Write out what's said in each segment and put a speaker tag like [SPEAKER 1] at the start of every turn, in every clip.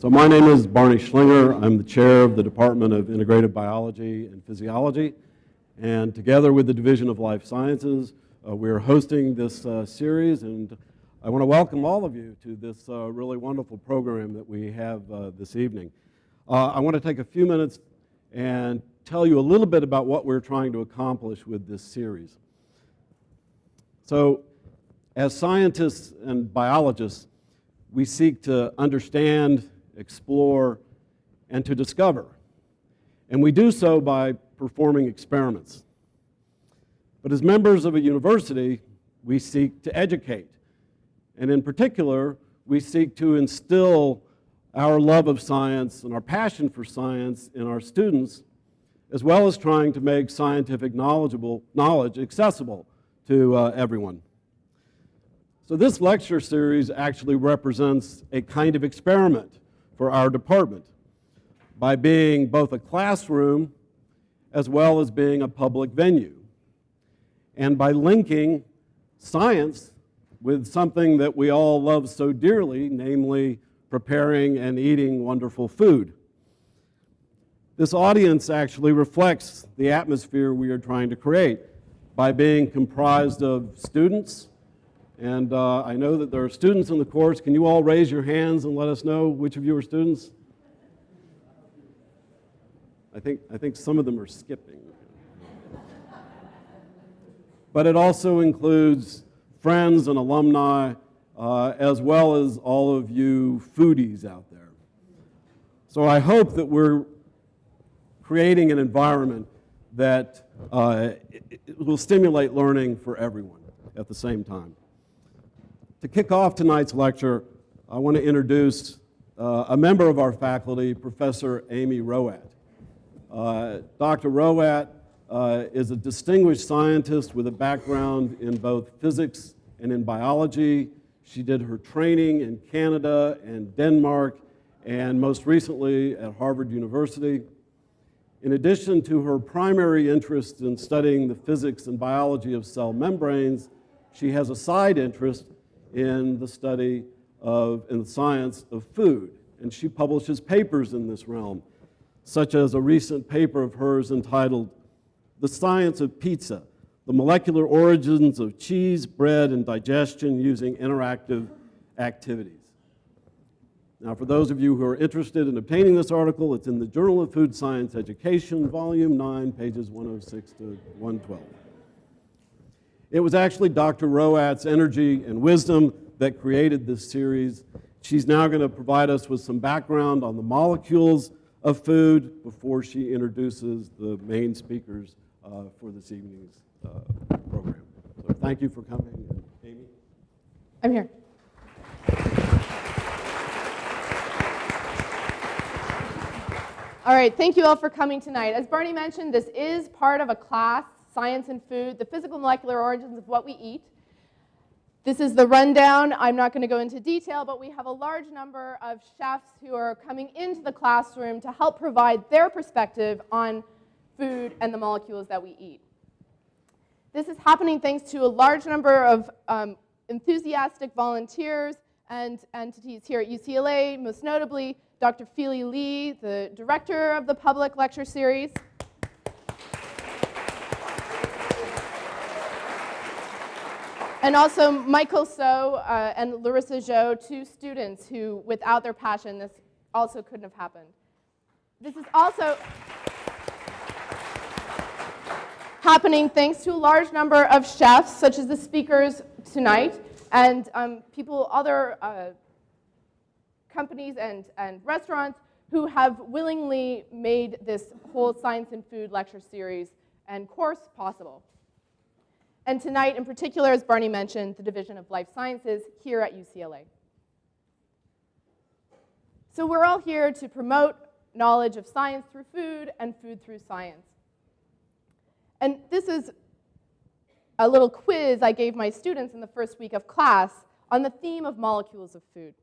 [SPEAKER 1] So my name is Barney Schlinger. I'm the chair of the Department of Integrative Biology and Physiology. And together with the Division of Life Sciences, we're hosting this series. And I want to welcome all of you to this really wonderful program that we have this evening. I want to take a few minutes and tell you a little bit about what we're trying to accomplish with this series. So, as scientists and biologists, we seek to understand, explore, and to discover. And we do so by performing experiments. But as members of a university, we seek to educate. And in particular, we seek to instill our love of science and our passion for science in our students, as well as trying to make scientific knowledge accessible to everyone. So this lecture series actually represents a kind of experiment for our department by being both a classroom as well as being a public venue, and by linking science with something that we all love so dearly, namely preparing and eating wonderful food. This audience actually reflects the atmosphere we are trying to create by being comprised of students. And I know that there are students in the course. Can you all raise your hands and let us know which of you are students? I think some of them are skipping. But it also includes friends and alumni, as well as all of you foodies out there. So I hope that we're creating an environment that it will stimulate learning for everyone at the same time. To kick off tonight's lecture, I want to introduce a member of our faculty, Professor Amy Rowat. Dr. Rowat is a distinguished scientist with a background in both physics and in biology. She did her training in Canada and Denmark, and most recently at Harvard University. In addition to her primary interest in studying the physics and biology of cell membranes, she has a side interest in the study of, in the science of food. And she publishes papers in this realm, such as a recent paper of hers entitled The Science of Pizza, the Molecular Origins of Cheese, Bread, and Digestion Using Interactive Activities. Now, for those of you who are interested in obtaining this article, it's in the Journal of Food Science Education, Volume 9, pages 106 to 112. It was actually Dr. Rowat's energy and wisdom that created this series. She's now going to provide us with some background on the molecules of food before she introduces the main speakers for this evening's program. So thank you for coming, Amy.
[SPEAKER 2] I'm here. All right, thank you all for coming tonight. As Barney mentioned, this is part of a class, Science and Food, the physical molecular origins of what we eat. This is the rundown. I'm not going to go into detail, but we have a large number of chefs who are coming into the classroom to help provide their perspective on food and the molecules that we eat. This is happening thanks to a large number of enthusiastic volunteers and entities here at UCLA, most notably Dr. Feely Lee, the director of the public lecture series. And also Michael So and Larissa Zhou, two students who, without their passion, this also couldn't have happened. This is also happening thanks to a large number of chefs, such as the speakers tonight, and other companies and restaurants who have willingly made this whole Science and Food lecture series and course possible. And tonight, in particular, as Barney mentioned, the Division of Life Sciences here at UCLA. So we're all here to promote knowledge of science through food and food through science. And this is a little quiz I gave my students in the first week of class on the theme of molecules of food.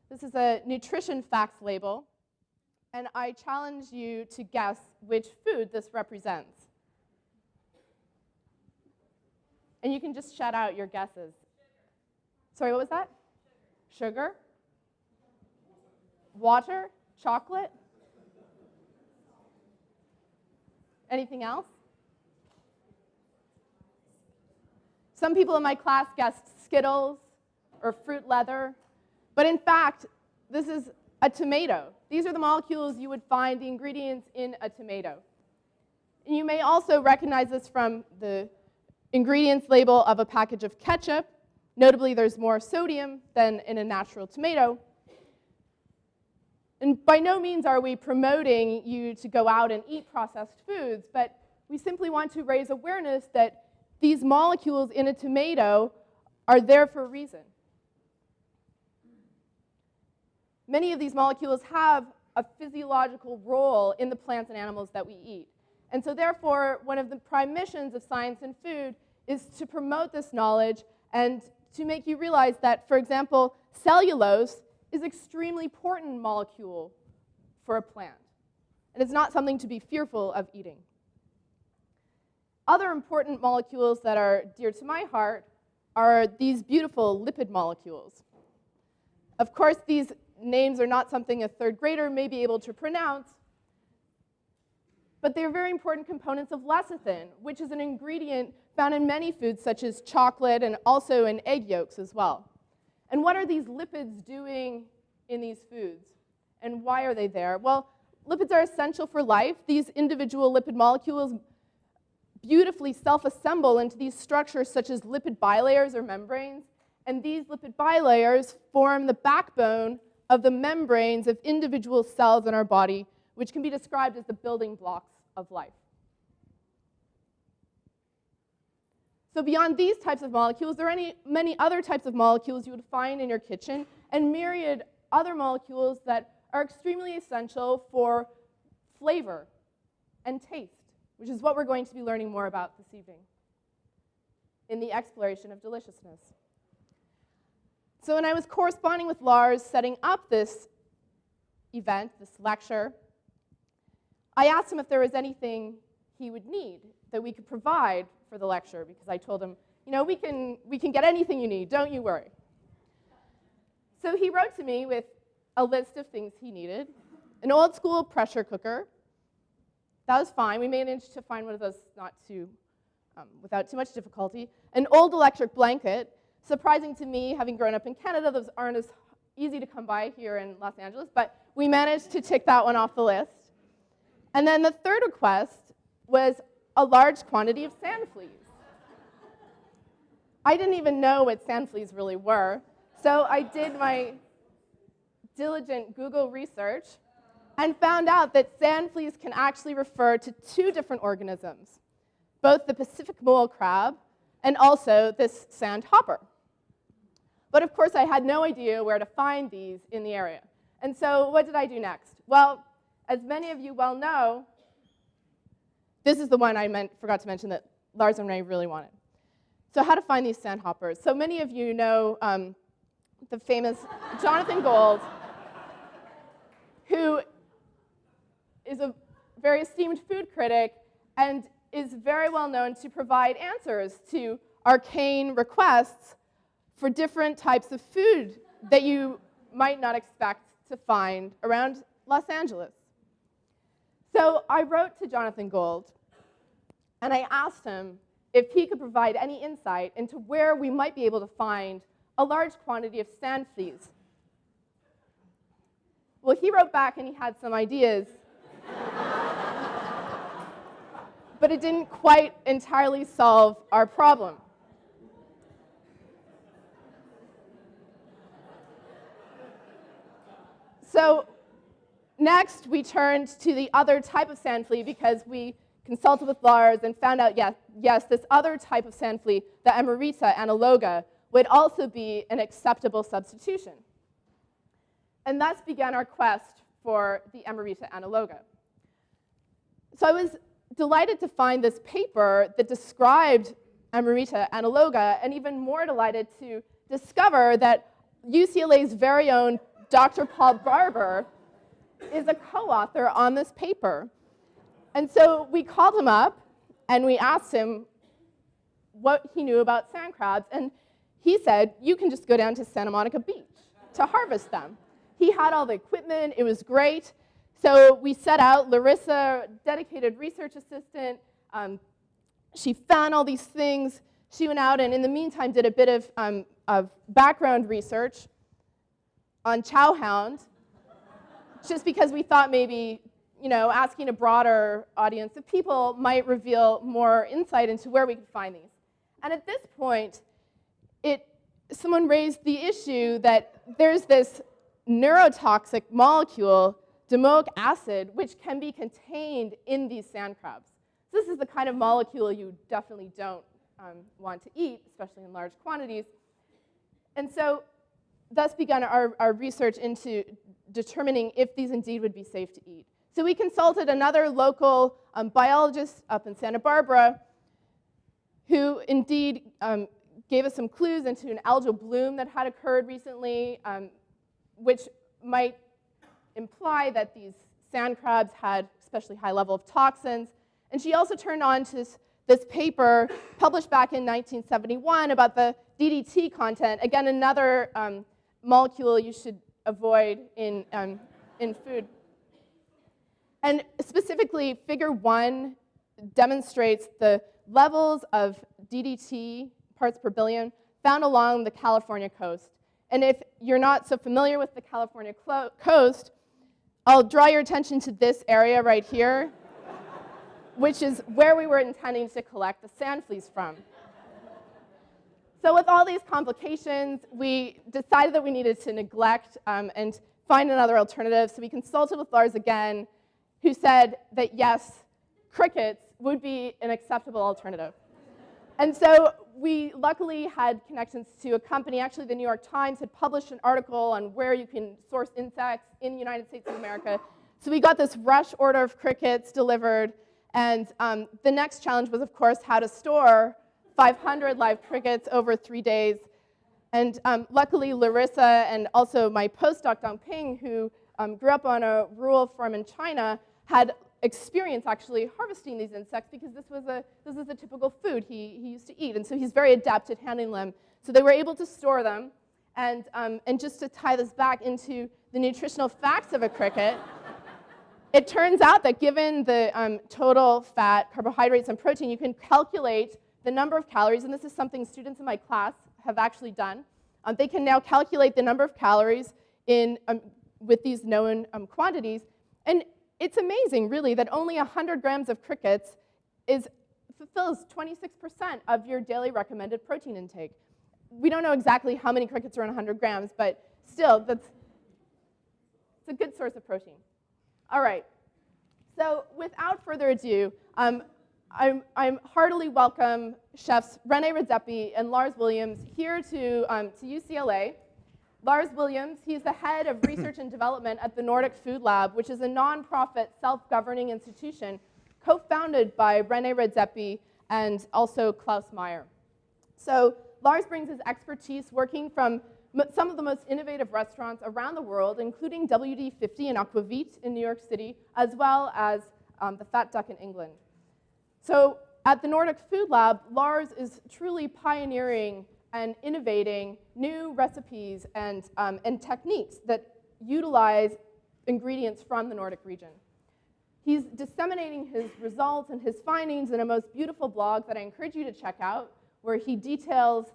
[SPEAKER 2] This is a nutrition facts label, and I challenge you to guess which food this represents. And you can just shout out your guesses. Sorry, what was that? Sugar? Water? Chocolate? Anything else? Some people in my class guessed Skittles or fruit leather. But in fact, this is a tomato. These are the molecules you would find, the ingredients in a tomato. And you may also recognize this from the ingredients label of a package of ketchup. Notably, there's more sodium than in a natural tomato. And by no means are we promoting you to go out and eat processed foods, but we simply want to raise awareness that these molecules in a tomato are there for a reason. Many of these molecules have a physiological role in the plants and animals that we eat. And so therefore, one of the prime missions of science and food is to promote this knowledge and to make you realize that, for example, cellulose is an extremely important molecule for a plant. And it's not something to be fearful of eating. Other important molecules that are dear to my heart are these beautiful lipid molecules. Of course, these names are not something a third grader may be able to pronounce, but they're very important components of lecithin, which is an ingredient found in many foods such as chocolate and also in egg yolks as well. And what are these lipids doing in these foods? And why are they there? Well, lipids are essential for life. These individual lipid molecules beautifully self-assemble into these structures such as lipid bilayers or membranes. And these lipid bilayers form the backbone of the membranes of individual cells in our body, which can be described as the building blocks of life. So beyond these types of molecules, there are many other types of molecules you would find in your kitchen, and myriad other molecules that are extremely essential for flavor and taste, which is what we're going to be learning more about this evening in the exploration of deliciousness. So when I was corresponding with Lars setting up this event, this lecture, I asked him if there was anything he would need that we could provide for the lecture, because I told him, you know, we can get anything you need, don't you worry. So he wrote to me with a list of things he needed: an old school pressure cooker. That was fine. We managed to find one of those without too much difficulty. An old electric blanket. Surprising to me, having grown up in Canada, those aren't as easy to come by here in Los Angeles, but we managed to tick that one off the list. And then the third request was a large quantity of sand fleas. I didn't even know what sand fleas really were, so I did my diligent Google research and found out that sand fleas can actually refer to two different organisms, both the Pacific mole crab and also this sandhopper. But of course, I had no idea where to find these in the area. And so what did I do next? Well, as many of you well know, this is the one I forgot to mention that Lars and René really wanted. So how to find these sandhoppers. So many of you know the famous Jonathan Gold, who is a very esteemed food critic and is very well known to provide answers to arcane requests for different types of food that you might not expect to find around Los Angeles. So I wrote to Jonathan Gold, and I asked him if he could provide any insight into where we might be able to find a large quantity of sand fleas. Well, he wrote back and he had some ideas, but it didn't quite entirely solve our problem. So next, we turned to the other type of sand flea because we consulted with Lars and found out, yes, this other type of sand flea, the Emerita analoga, would also be an acceptable substitution. And thus began our quest for the Emerita analoga. So I was delighted to find this paper that described Emerita analoga, and even more delighted to discover that UCLA's very own Dr. Paul Barber is a co-author on this paper. And so we called him up and we asked him what he knew about sand crabs, and he said, you can just go down to Santa Monica Beach to harvest them. He had all the equipment. It was great. So we set out. Larissa, dedicated research assistant, she found all these things. She went out and in the meantime did a bit of background research on Chowhound, just because we thought maybe, asking a broader audience of people might reveal more insight into where we could find these. And at this point, someone raised the issue that there's this neurotoxic molecule, domoic acid, which can be contained in these sand crabs. So this is the kind of molecule you definitely don't want to eat, especially in large quantities. And so thus began our research into determining if these indeed would be safe to eat. So we consulted another local biologist up in Santa Barbara who indeed gave us some clues into an algal bloom that had occurred recently, which might imply that these sand crabs had especially high level of toxins. And she also turned on to this paper published back in 1971 about the DDT content, again, another molecule you should avoid in food. And specifically, figure 1 demonstrates the levels of DDT, parts per billion, found along the California coast. And if you're not so familiar with the California coast, I'll draw your attention to this area right here, which is where we were intending to collect the sand fleas from. So with all these complications, we decided that we needed to neglect and find another alternative. So we consulted with Lars again, who said that yes, crickets would be an acceptable alternative. And so we luckily had connections to a company. Actually, the New York Times had published an article on where you can source insects in the United States of America. So we got this rush order of crickets delivered. And the next challenge was, of course, how to store 500 live crickets over 3 days. And luckily, Larissa and also my postdoc, Dongping, who grew up on a rural farm in China, had experience actually harvesting these insects because this is a typical food he used to eat. And so he's very adept at handling them. So they were able to store them. And just to tie this back into the nutritional facts of a cricket, it turns out that given the total fat, carbohydrates, and protein, you can calculate the number of calories. And this is something students in my class have actually done. They can now calculate the number of calories with these known quantities. And it's amazing, really, that only 100 grams of crickets fulfills 26% of your daily recommended protein intake. We don't know exactly how many crickets are in 100 grams, but still, it's a good source of protein. All right. So without further ado, I'm heartily welcome Chefs Rene Redzepi and Lars Williams here to UCLA. Lars Williams, he's the head of research and development at the Nordic Food Lab, which is a nonprofit self-governing institution co-founded by Rene Redzepi and also Klaus Meyer. So Lars brings his expertise working from some of the most innovative restaurants around the world, including WD-50 and Aquavit in New York City, as well as the Fat Duck in England. So at the Nordic Food Lab, Lars is truly pioneering and innovating new recipes and techniques that utilize ingredients from the Nordic region. He's disseminating his results and his findings in a most beautiful blog that I encourage you to check out, where he details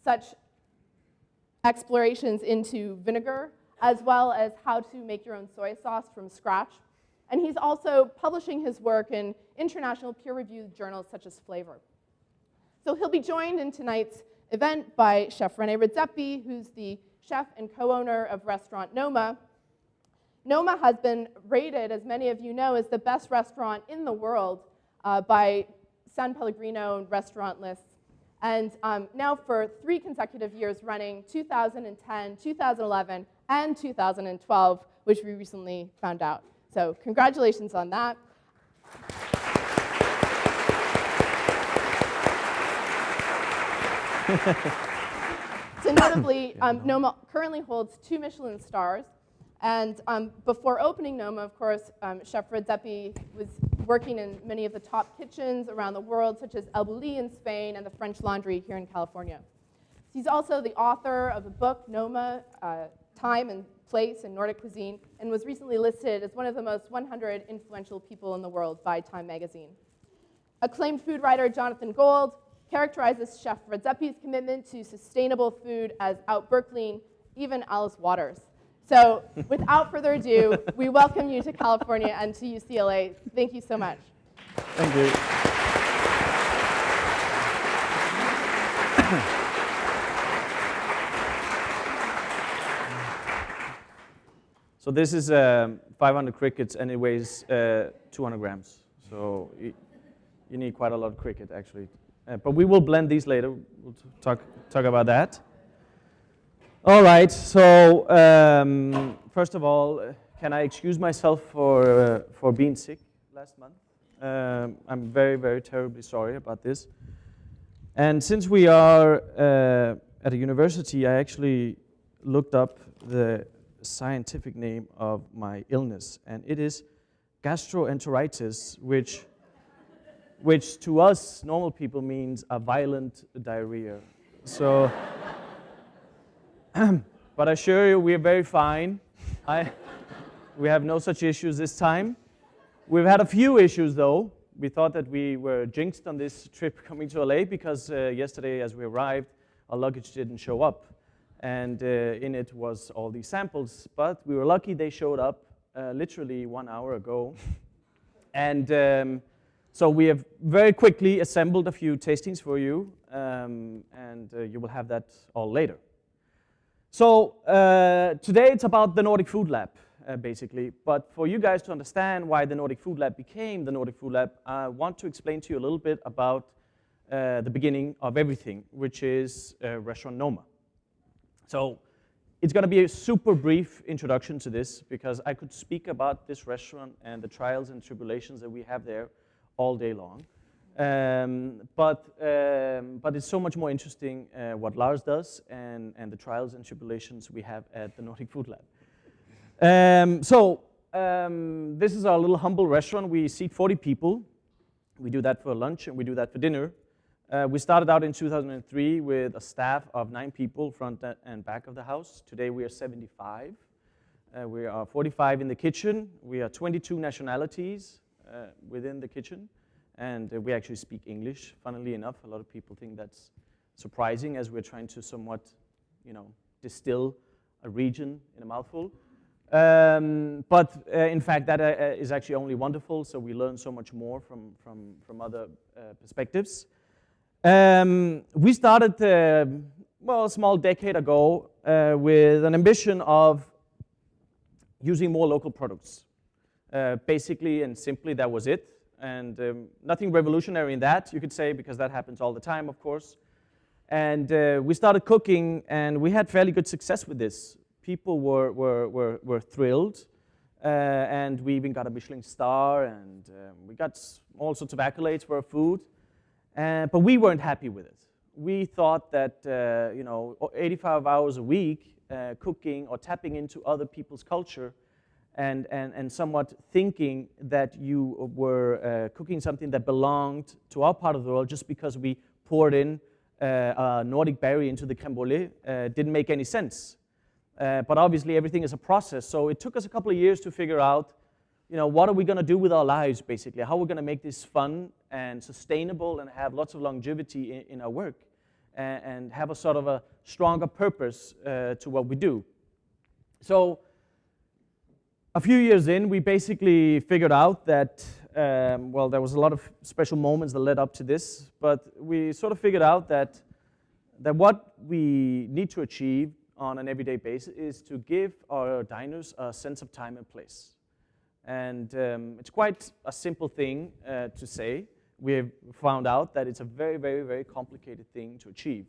[SPEAKER 2] such explorations into vinegar, as well as how to make your own soy sauce from scratch. And he's also publishing his work in international peer-reviewed journals such as Flavor. So he'll be joined in tonight's event by Chef Rene Redzepi, who's the chef and co-owner of restaurant Noma. Noma has been rated, as many of you know, as the best restaurant in the world by San Pellegrino restaurant lists. And now for 3 consecutive years running, 2010, 2011, and 2012, which we recently found out. So congratulations on that. So notably, Noma currently holds 2 Michelin stars. And before opening Noma, of course, Chef Redzepi was working in many of the top kitchens around the world, such as El Bulli in Spain and the French Laundry here in California. He's also the author of a book, Noma, Time and place in Nordic cuisine and was recently listed as one of the most 100 influential people in the world by Time magazine. Acclaimed food writer Jonathan Gold characterizes Chef Redzepi's commitment to sustainable food as out-Berkeley, even Alice Waters. So without further ado, we welcome you to California and to UCLA. Thank you so much.
[SPEAKER 3] Thank you. So this is 500 crickets and it weighs 200 grams. So you need quite a lot of cricket actually. But we will blend these later. We'll talk about that. All right, so first of all, can I excuse myself for being sick last month? I'm very, very terribly sorry about this. And since we are at a university, I actually looked up the scientific name of my illness, and it is gastroenteritis, which to us normal people means a violent diarrhea. So. But I assure you, we are very fine. We have no such issues this time. We've had a few issues, though. We thought that we were jinxed on this trip coming to LA because yesterday, as we arrived, our luggage didn't show up. And in it was all these samples. But we were lucky they showed up literally 1 hour ago. And so we have very quickly assembled a few tastings for you. And you will have that all later. So today it's about the Nordic Food Lab, basically. But for you guys to understand why the Nordic Food Lab became the Nordic Food Lab, I want to explain to you a little bit about the beginning of everything, which is restaurant Noma. So it's going to be a super brief introduction to this, because I could speak about this restaurant and the trials and tribulations that we have there all day long. But it's so much more interesting what Lars does and the trials and tribulations we have at the Nordic Food Lab. This is our little humble restaurant. We seat 40 people. We do that for lunch and we do that for dinner. We started out in 2003 with a staff of 9 people, front and back of the house. Today we are 75. We are 45 in the kitchen. We are 22 nationalities within the kitchen. And we actually speak English, funnily enough. A lot of people think that's surprising as we're trying to somewhat, distill a region in a mouthful. But in fact, that is actually only wonderful, so we learn so much more from other perspectives. We started, a small decade ago with an ambition of using more local products. Basically and simply, that was it. And nothing revolutionary in that, you could say, because that happens all the time, of course. And we started cooking, and we had fairly good success with this. People were thrilled, and we even got a Michelin star, and we got all sorts of accolades for our food. But we weren't happy with it. We thought that 85 hours a week cooking or tapping into other people's culture and somewhat thinking that you were cooking something that belonged to our part of the world just because we poured in a Nordic berry into the crème brûlée didn't make any sense. But obviously everything is a process, so it took us a couple of years to figure out, what are we going to do with our lives, basically? How we're going to make this fun and sustainable and have lots of longevity in our work and have a sort of a stronger purpose to what we do. So a few years in, we basically figured out that, there was a lot of special moments that led up to this, but we sort of figured out that what we need to achieve on an everyday basis is to give our diners a sense of time and place. And it's quite a simple thing to say. We have found out that it's a very, very, very complicated thing to achieve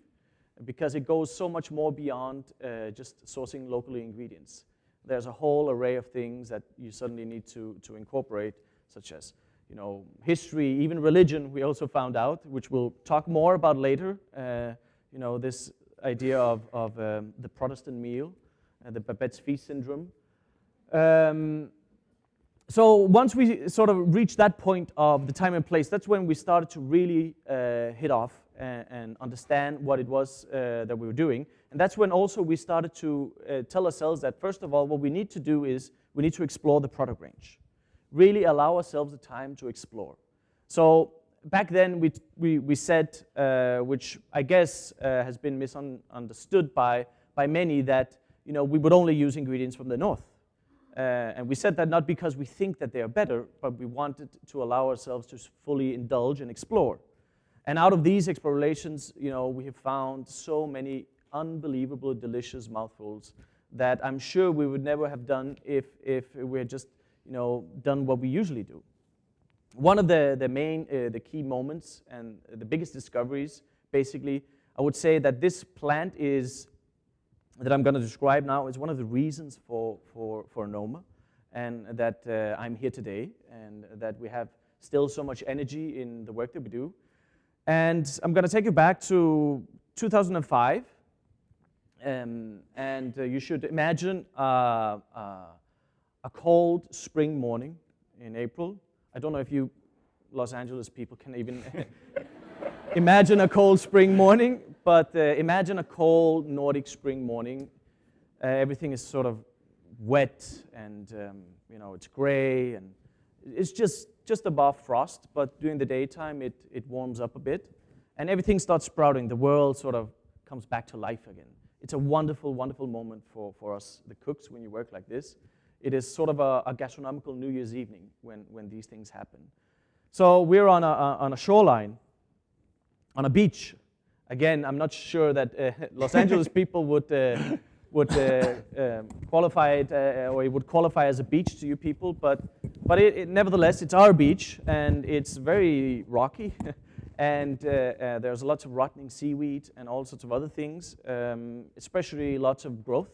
[SPEAKER 3] because it goes so much more beyond just sourcing locally ingredients. There's a whole array of things that you suddenly need to incorporate, such as history, even religion. We also found out, which we'll talk more about later. This idea of the Protestant meal, the Babette's feast syndrome. So once we sort of reached that point of the time and place, that's when we started to really hit off and understand what it was that we were doing. And that's when also we started to tell ourselves that, first of all, what we need to do is we need to explore the product range. Really allow ourselves the time to explore. So back then we said, which I guess has been misunderstood by many, that we would only use ingredients from the north. And we said that not because we think that they are better, but we wanted to allow ourselves to fully indulge and explore. And out of these explorations, we have found so many unbelievable, delicious mouthfuls that I'm sure we would never have done if we had just done what we usually do. One of the key moments and the biggest discoveries, basically, I would say that this plant that I'm going to describe now is one of the reasons for Noma, and that I'm here today, and that we have still so much energy in the work that we do. And I'm going to take you back to 2005, and you should imagine a cold spring morning in April. I don't know if you Los Angeles people can even imagine a cold spring morning, but imagine a cold Nordic spring morning. Everything is sort of wet, and it's gray, and it's just above frost, but during the daytime it warms up a bit, and everything starts sprouting. The world sort of comes back to life again. It's a wonderful, wonderful moment for us, the cooks, when you work like this. It is sort of a gastronomical New Year's evening when these things happen. So we're on a shoreline, on a beach. Again, I'm not sure that Los Angeles people would qualify it, or it would qualify as a beach to you people, but nevertheless, it's our beach, and it's very rocky, and there's lots of rotting seaweed and all sorts of other things, especially lots of growth.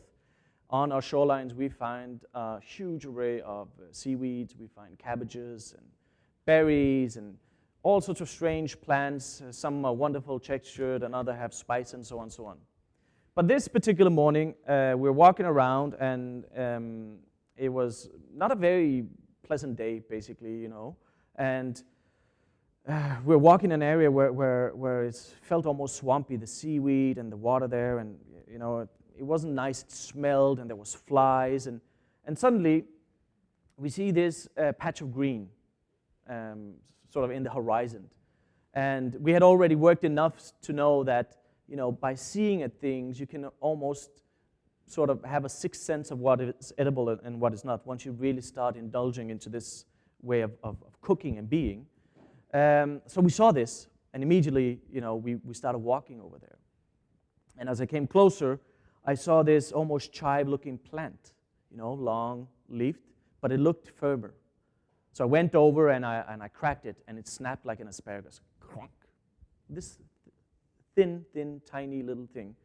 [SPEAKER 3] On our shorelines, we find a huge array of seaweeds. We find cabbages and berries and all sorts of strange plants. Some are wonderful textured, and others have spice, and so on and so on. But this particular morning, we're walking around, and it was not a very pleasant day, basically, And we're walking in an area where it felt almost swampy, the seaweed and the water there, and it wasn't nice. It smelled, and there was flies, and suddenly we see this patch of green, sort of in the horizon, and we had already worked enough to know that by seeing at things, you can almost sort of have a sixth sense of what is edible and what is not. Once you really start indulging into this way of cooking and being, so we saw this, and immediately we started walking over there, and as I came closer, I saw this almost chive-looking plant, long-leafed, but it looked firmer. So I went over and I cracked it, and it snapped like an asparagus. Crunk. This thin, tiny little thing.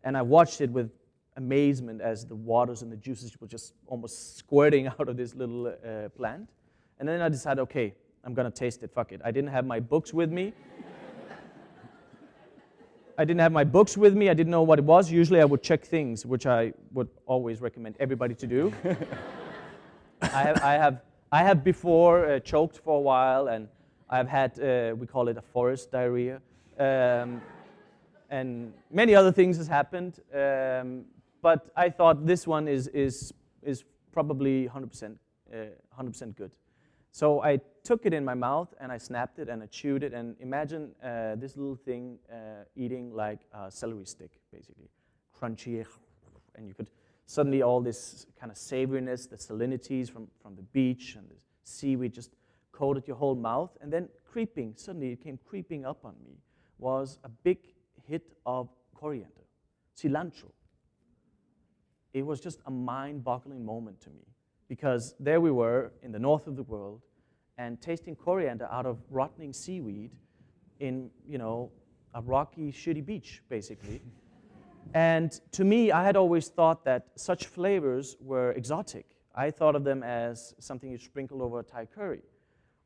[SPEAKER 3] And I watched it with amazement as the waters and the juices were just almost squirting out of this little plant. And then I decided, okay, I'm going to taste it. Fuck it. I didn't have my books with me. I didn't know what it was. Usually I would check things, which I would always recommend everybody to do. I have before choked for a while, and I've had, we call it a forest diarrhea, and many other things has happened. But I thought this one is probably 100% good. So I took it in my mouth, and I snapped it, and I chewed it, and imagine this little thing eating like a celery stick, basically. Crunchy, and you could suddenly all this kind of savoriness, the salinities from the beach and the seaweed just coated your whole mouth, and then suddenly it came creeping up on me, was a big hit of coriander, cilantro. It was just a mind-boggling moment to me, because there we were in the north of the world, and tasting coriander out of rotting seaweed in, a rocky, shitty beach, basically. And to me, I had always thought that such flavors were exotic. I thought of them as something you sprinkled over a Thai curry,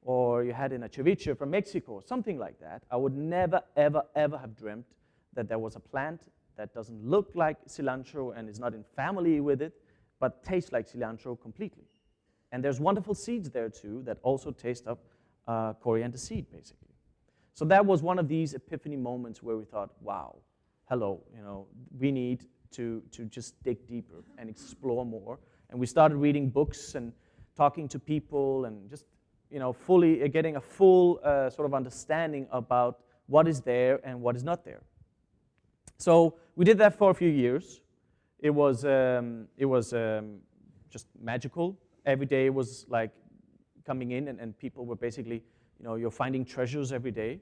[SPEAKER 3] or you had in a ceviche from Mexico, something like that. I would never, ever, ever have dreamt that there was a plant that doesn't look like cilantro and is not in family with it, but tastes like cilantro completely. And there's wonderful seeds there too that also taste of coriander seed, basically. So that was one of these epiphany moments where we thought, wow, hello, we need to just dig deeper and explore more. And we started reading books and talking to people and just, fully getting a full sort of understanding about what is there and what is not there. So we did that for a few years. It was just magical. Every day was like coming in, and people were basically, you're finding treasures every day.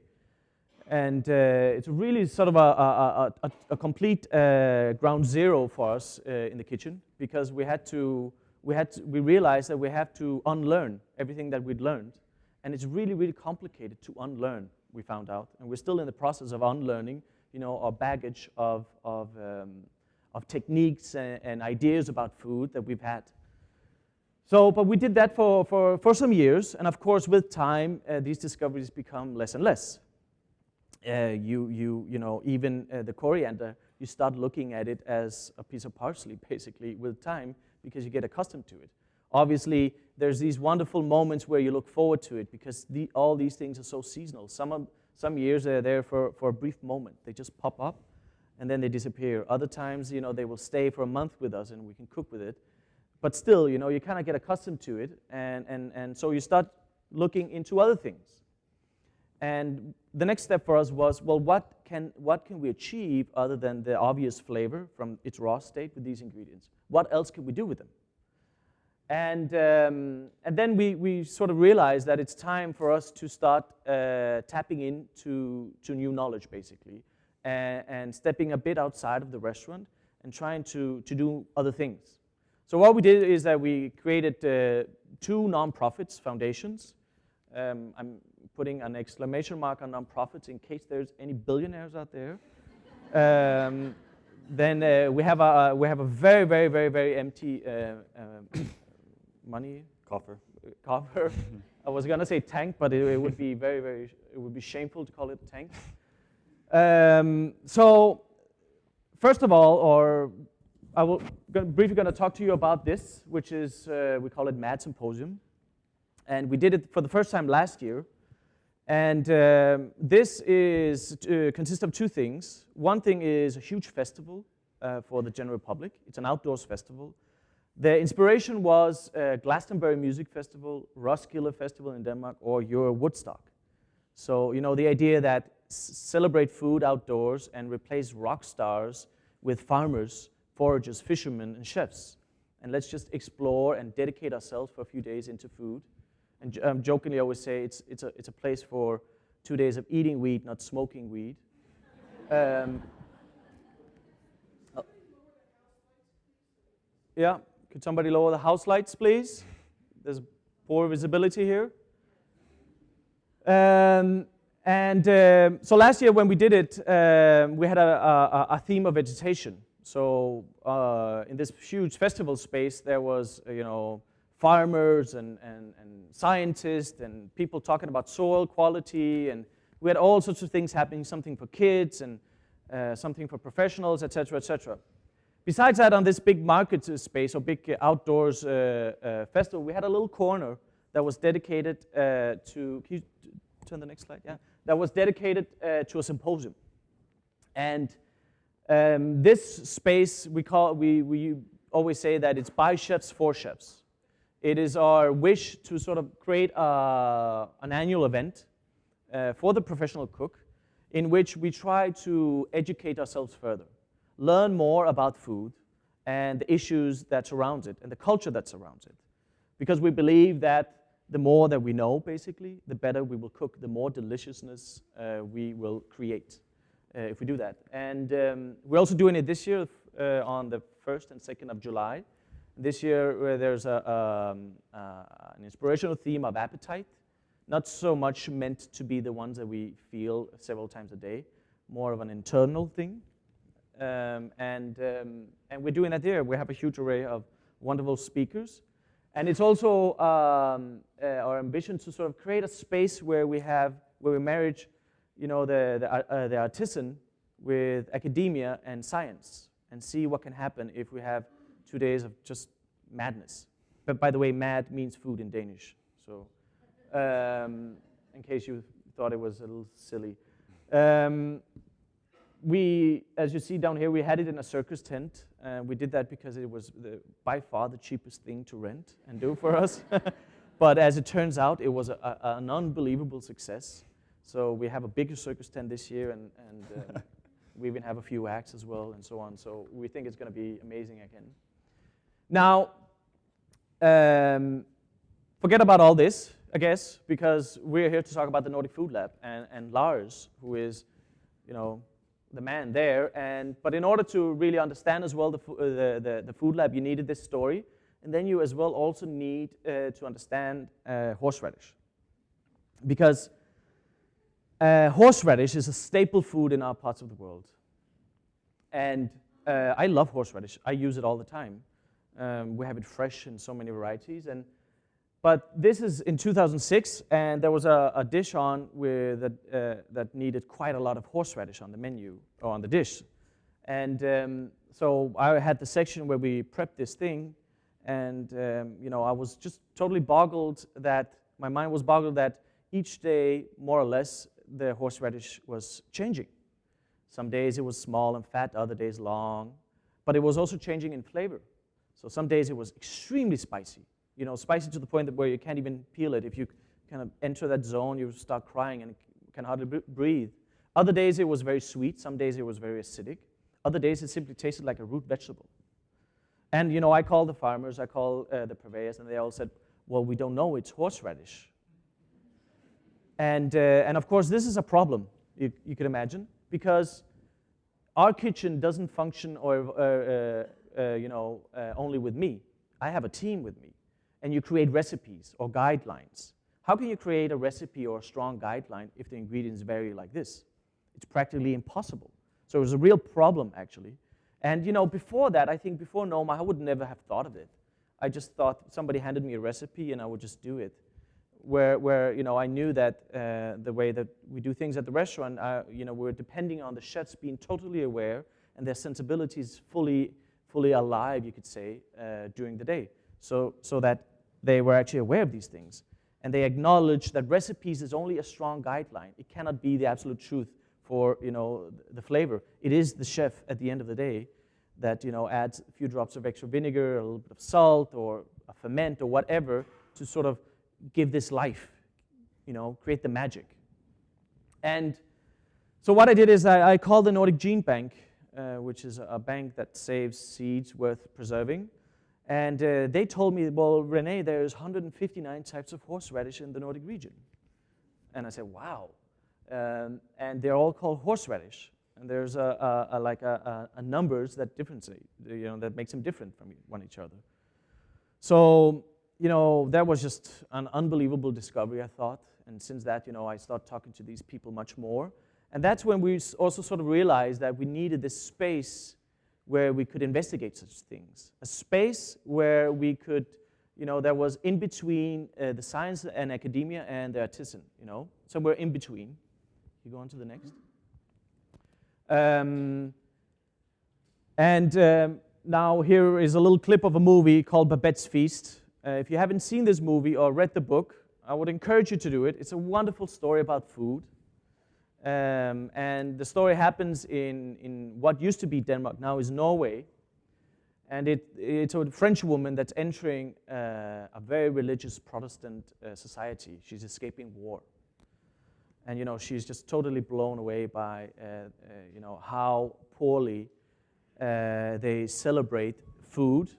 [SPEAKER 3] And it's really sort of a complete ground zero for us in the kitchen, because we realized that we have to unlearn everything that we'd learned. And it's really, really complicated to unlearn, we found out. And we're still in the process of unlearning, our baggage of techniques and ideas about food that we've had. So, but we did that for some years, and of course, with time, these discoveries become less and less. Even the coriander, you start looking at it as a piece of parsley, basically, with time, because you get accustomed to it. Obviously, there's these wonderful moments where you look forward to it, because all these things are so seasonal. Some years they're there for a brief moment. They just pop up, and then they disappear. Other times, they will stay for a month with us, and we can cook with it. But still, you kind of get accustomed to it, and so you start looking into other things. And the next step for us was, well, what can we achieve other than the obvious flavor from its raw state with these ingredients? What else can we do with them? And then we sort of realized that it's time for us to start tapping into new knowledge, basically, and stepping a bit outside of the restaurant and trying to do other things. So what we did is that we created 2 nonprofits, foundations. I'm putting an exclamation mark on nonprofits in case there's any billionaires out there. Then we have a very, very, very, very empty money coffer. I was gonna say tank, but it would be it would be shameful to call it a tank. So first of all, briefly going to talk to you about this, which is, we call it Mad Symposium. And we did it for the first time last year. And this consists of 2 things. One thing is a huge festival for the general public. It's an outdoors festival. The inspiration was Glastonbury Music Festival, Roskilde Festival in Denmark, or your Woodstock. So, the idea that celebrate food outdoors and replace rock stars with farmers, foragers, fishermen, and chefs. And let's just explore and dedicate ourselves for a few days into food. And jokingly, I always say it's a place for 2 days of eating weed, not smoking weed. Yeah, could somebody lower the house lights, please? There's poor visibility here. So last year when we did it, we had a theme of vegetation. So in this huge festival space, there was, farmers and scientists and people talking about soil quality, and we had all sorts of things happening, something for kids and something for professionals, etc., etc. Besides that, on this big market space or big outdoors festival, we had a little corner that was dedicated to, can you turn the next slide? Yeah, that was dedicated to a symposium. And this space, we always say that it's by chefs for chefs. It is our wish to sort of create an annual event for the professional cook in which we try to educate ourselves further, learn more about food and the issues that surround it and the culture that surrounds it. Because we believe that the more that we know, basically, the better we will cook, the more deliciousness we will create if we do that. And we're also doing it this year on the 1st and 2nd of July. This year, there's an inspirational theme of appetite, not so much meant to be the ones that we feel several times a day, more of an internal thing. And we're doing that here. We have a huge array of wonderful speakers. And it's also our ambition to sort of create a space where we marry, the artisan with academia and science, and see what can happen if we have 2 days of just madness. But by the way, mad means food in Danish. So in case you thought it was a little silly. As you see down here, we had it in a circus tent. We did that because it was by far the cheapest thing to rent and do for us. But as it turns out, it was an unbelievable success. So we have a bigger circus tent this year, and we even have a few acts as well, and so on. So we think it's going to be amazing again. Now, forget about all this, I guess, because we're here to talk about the Nordic Food Lab and Lars, who is, the man there. But in order to really understand as well the Food Lab, you needed this story, and then you as well also need to understand horseradish, because horseradish is a staple food in our parts of the world, and I love horseradish. I use it all the time. We have it fresh in so many varieties, but this is in 2006, and there was a dish on that needed quite a lot of horseradish on the menu, or on the dish. And so I had the section where we prepped this thing, and I was just totally my mind was boggled that each day, more or less, the horseradish was changing. Some days it was small and fat, other days long, but it was also changing in flavor. So some days it was extremely spicy. Spicy to the point where you can't even peel it. If you kind of enter that zone, you start crying and can hardly breathe. Other days it was very sweet. Some days it was very acidic. Other days it simply tasted like a root vegetable. And, I called the farmers, I called the purveyors, and they all said, well, we don't know, it's horseradish. And of course, this is a problem, you can imagine, because our kitchen doesn't function only with me. I have a team with me. And you create recipes or guidelines. How can you create a recipe or a strong guideline if the ingredients vary like this? It's practically impossible. So it was a real problem, actually. And before that, I think before Noma, I would never have thought of it. I just thought somebody handed me a recipe and I would just do it. Where I knew that the way that we do things at the restaurant, we're depending on the chefs being totally aware and their sensibilities fully alive, you could say, during the day. So that they were actually aware of these things. And they acknowledged that recipes is only a strong guideline. It cannot be the absolute truth for the flavor. It is the chef at the end of the day that adds a few drops of extra vinegar, a little bit of salt, or a ferment, or whatever, to sort of give this life, create the magic. And so what I did is I called the Nordic Gene Bank, which is a bank that saves seeds worth preserving. And they told me, well, René, there's 159 types of horseradish in the Nordic region. And I said, wow. And they're all called horseradish. And there's a numbers that differentiate, that makes them different from each other. So, that was just an unbelievable discovery, I thought. And since that, I started talking to these people much more. And that's when we also sort of realized that we needed this space where we could investigate such things. A space where we could, there was in between the science and academia and the artisan, somewhere in between. You go on to the next. Now here is a little clip of a movie called Babette's Feast. If you haven't seen this movie or read the book, I would encourage you to do it. It's a wonderful story about food. And the story happens in what used to be Denmark, now is Norway. And it's a French woman that's entering a very religious Protestant society. She's escaping war. And, she's just totally blown away by, how poorly they celebrate food.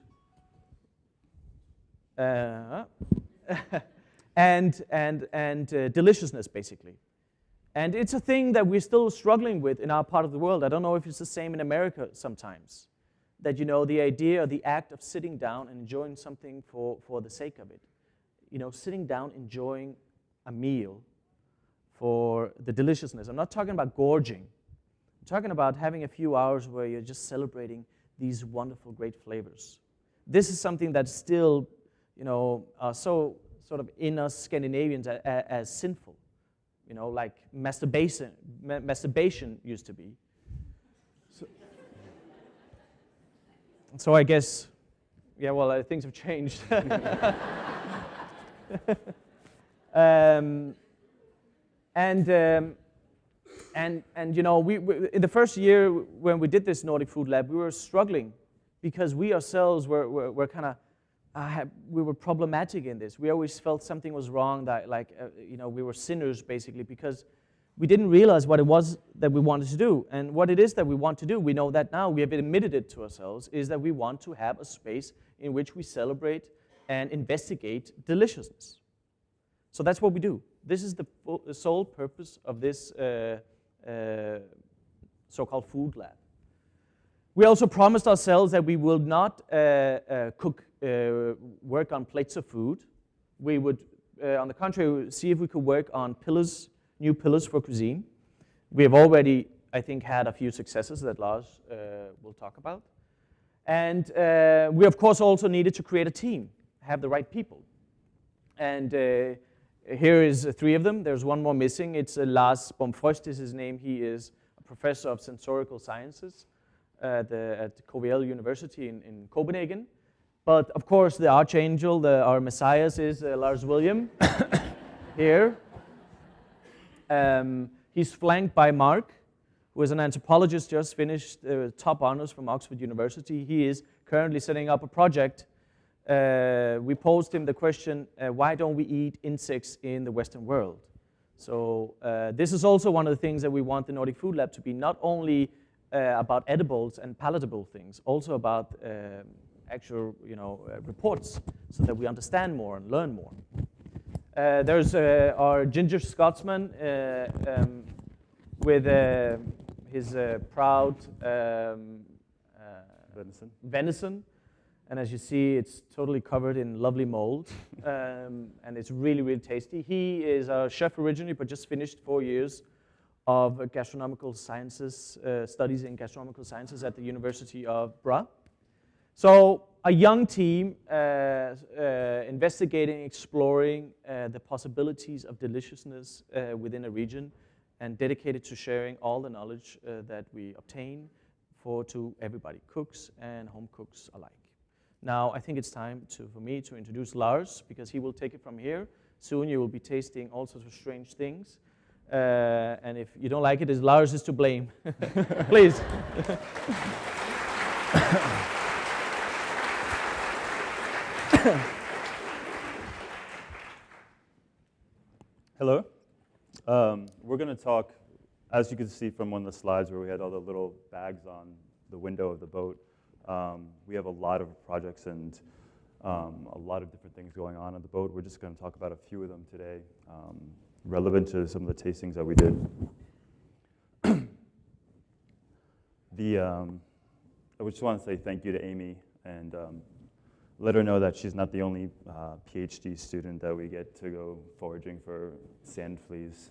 [SPEAKER 3] And deliciousness, basically. And it's a thing that we're still struggling with in our part of the world. I don't know if it's the same in America sometimes. That, the idea or the act of sitting down and enjoying something for the sake of it. Sitting down, enjoying a meal for the deliciousness. I'm not talking about gorging. I'm talking about having a few hours where you're just celebrating these wonderful, great flavors. This is something that's still, so sort of in us Scandinavians as sinful. Like masturbation used to be. So I guess, things have changed. And you know, we in the first year when we did this Nordic Food Lab, we were struggling because we ourselves were kind of we were problematic in this. We always felt something was wrong, that you know, we were sinners basically, because we didn't realize what it was that we wanted to do. And what it is that we want to do, we know that now, we have admitted it to ourselves, is that we want to have a space in which we celebrate and investigate deliciousness. So that's what we do. This is the sole purpose of this so-called food lab. We also promised ourselves that we will not work on plates of food. We would, on the contrary, see if we could work on pillars, new pillars for cuisine. We have already, I think, had a few successes that Lars will talk about. And we, of course, also needed to create a team, have the right people. And here is three of them. There's one more missing. It's Lars Bomfrost is his name. He is a professor of sensorical sciences at KVL University in Copenhagen. But of course, the archangel, our messiah, is Lars Williams here. He's flanked by Mark, who is an anthropologist, just finished top honors from Oxford University. He is currently setting up a project. We posed him the question, why don't we eat insects in the Western world? So this is also one of the things that we want the Nordic Food Lab to be, not only about edibles and palatable things, also about actual, you know, reports, so that we understand more and learn more. There's our ginger Scotsman with his proud venison. And as you see, it's totally covered in lovely mold, and it's really, really tasty. He is a chef originally, but just finished 4 years of gastronomical sciences, studies in gastronomical sciences at the University of Bra. So a young team investigating, exploring the possibilities of deliciousness within a region, and dedicated to sharing all the knowledge that we obtain to everybody, cooks and home cooks alike. Now, I think it's time for me to introduce Lars, because he will take it from here. Soon you will be tasting all sorts of strange things. And if you don't like it, Lars is to blame. Please.
[SPEAKER 4] Hello. We're going to talk, as you can see from one of the slides where we had all the little bags on the window of the boat. We have a lot of projects and a lot of different things going on the boat. We're just going to talk about a few of them today, relevant to some of the tastings that we did. I just want to say thank you to Amy and let her know that she's not the only PhD student that we get to go foraging for sand fleas.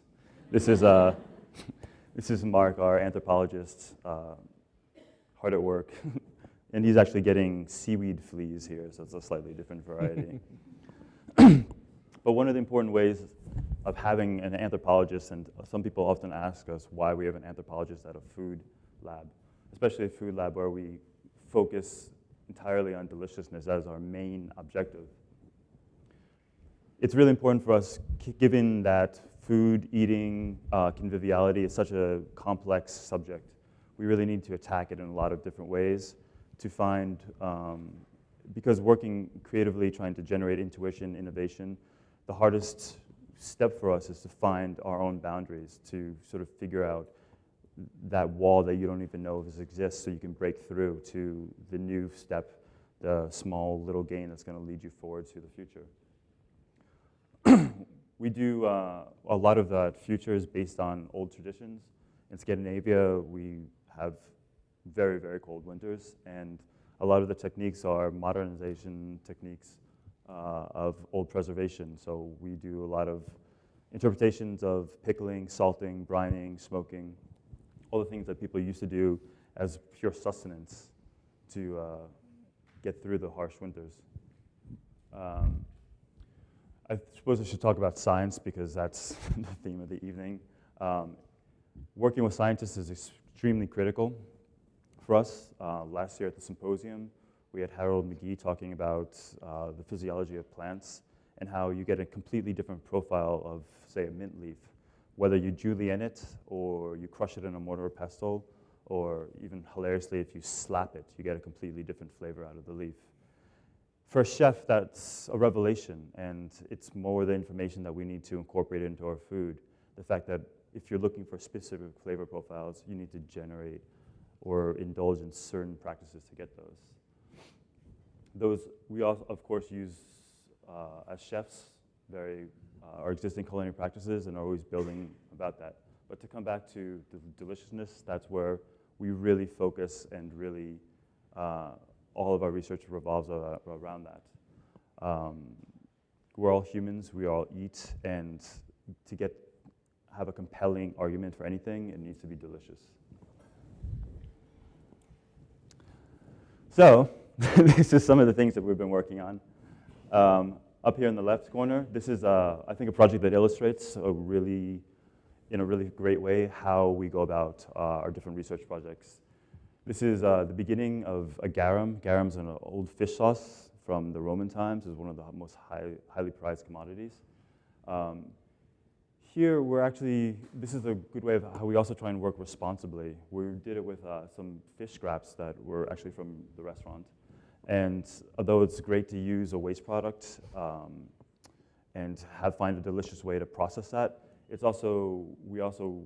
[SPEAKER 4] This is Mark, our anthropologist, hard at work. And he's actually getting seaweed fleas here, so it's a slightly different variety. But one of the important ways of having an anthropologist, and some people often ask us why we have an anthropologist at a food lab, especially a food lab where we focus entirely on deliciousness as our main objective. It's really important for us, given that food, eating, conviviality is such a complex subject. We really need to attack it in a lot of different ways to find, because working creatively, trying to generate intuition, innovation, the hardest step for us is to find our own boundaries, to sort of figure out that wall that you don't even know if it exists, so you can break through to the new step, the small little gain that's going to lead you forward to the future. We do a lot of that future is based on old traditions. In Scandinavia, we have very, very cold winters, and a lot of the techniques are modernization techniques of old preservation. So we do a lot of interpretations of pickling, salting, brining, smoking, all the things that people used to do as pure sustenance to get through the harsh winters. I suppose I should talk about science because that's the theme of the evening. Working with scientists is extremely critical for us. Last year at the symposium, we had Harold McGee talking about the physiology of plants and how you get a completely different profile of, say, a mint leaf whether you julienne it or you crush it in a mortar or pestle, or even hilariously, if you slap it, you get a completely different flavor out of the leaf. For a chef, that's a revelation, and it's more the information that we need to incorporate into our food. The fact that if you're looking for specific flavor profiles, you need to generate or indulge in certain practices to get those. Those we also, of course, use as chefs, our existing culinary practices, and are always building about that. But to come back to the deliciousness, that's where we really focus, and really all of our research revolves around that. We're all humans, we all eat, and to have a compelling argument for anything, it needs to be delicious. So, this is some of the things that we've been working on. Up here in the left corner, this is, I think, a project that illustrates in a really great way how we go about our different research projects. This is the beginning of a garum. Garum's an old fish sauce from the Roman times. It's one of the most highly prized commodities. Here, this is a good way of how we also try and work responsibly. We did it with some fish scraps that were actually from the restaurant. And although it's great to use a waste product and find a delicious way to process that, we also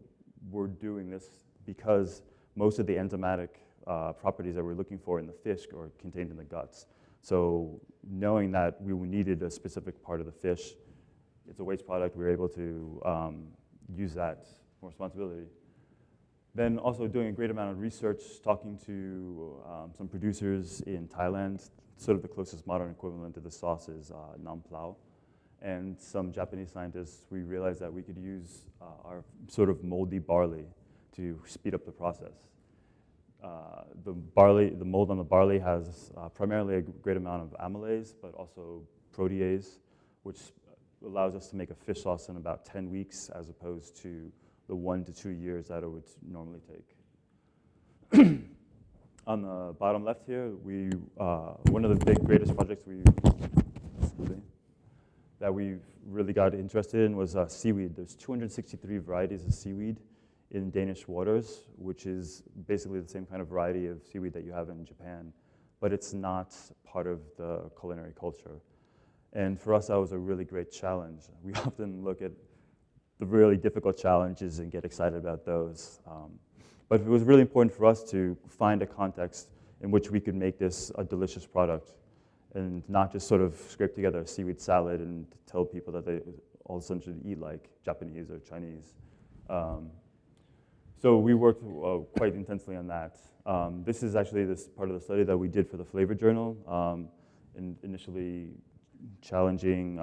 [SPEAKER 4] were doing this because most of the enzymatic properties that we're looking for in the fish are contained in the guts. So knowing that we needed a specific part of the fish, it's a waste product, we were able to use that for responsibility. Then also doing a great amount of research, talking to some producers in Thailand. Sort of the closest modern equivalent to the sauce is nam plau. And some Japanese scientists, we realized that we could use our sort of moldy barley to speed up the process. The mold on the barley has primarily a great amount of amylase, but also protease, which allows us to make a fish sauce in about 10 weeks, as opposed to the 1 to 2 years that it would normally take. On the bottom left here, one of the greatest projects that we've really got interested in was seaweed. There's 263 varieties of seaweed in Danish waters, which is basically the same kind of variety of seaweed that you have in Japan, but it's not part of the culinary culture. And for us, that was a really great challenge. We often look at the really difficult challenges and get excited about those. But it was really important for us to find a context in which we could make this a delicious product and not just sort of scrape together a seaweed salad and tell people that they all of a sudden should eat like Japanese or Chinese. So we worked quite intensely on that. This is actually this part of the study that we did for the Flavor Journal, and initially challenging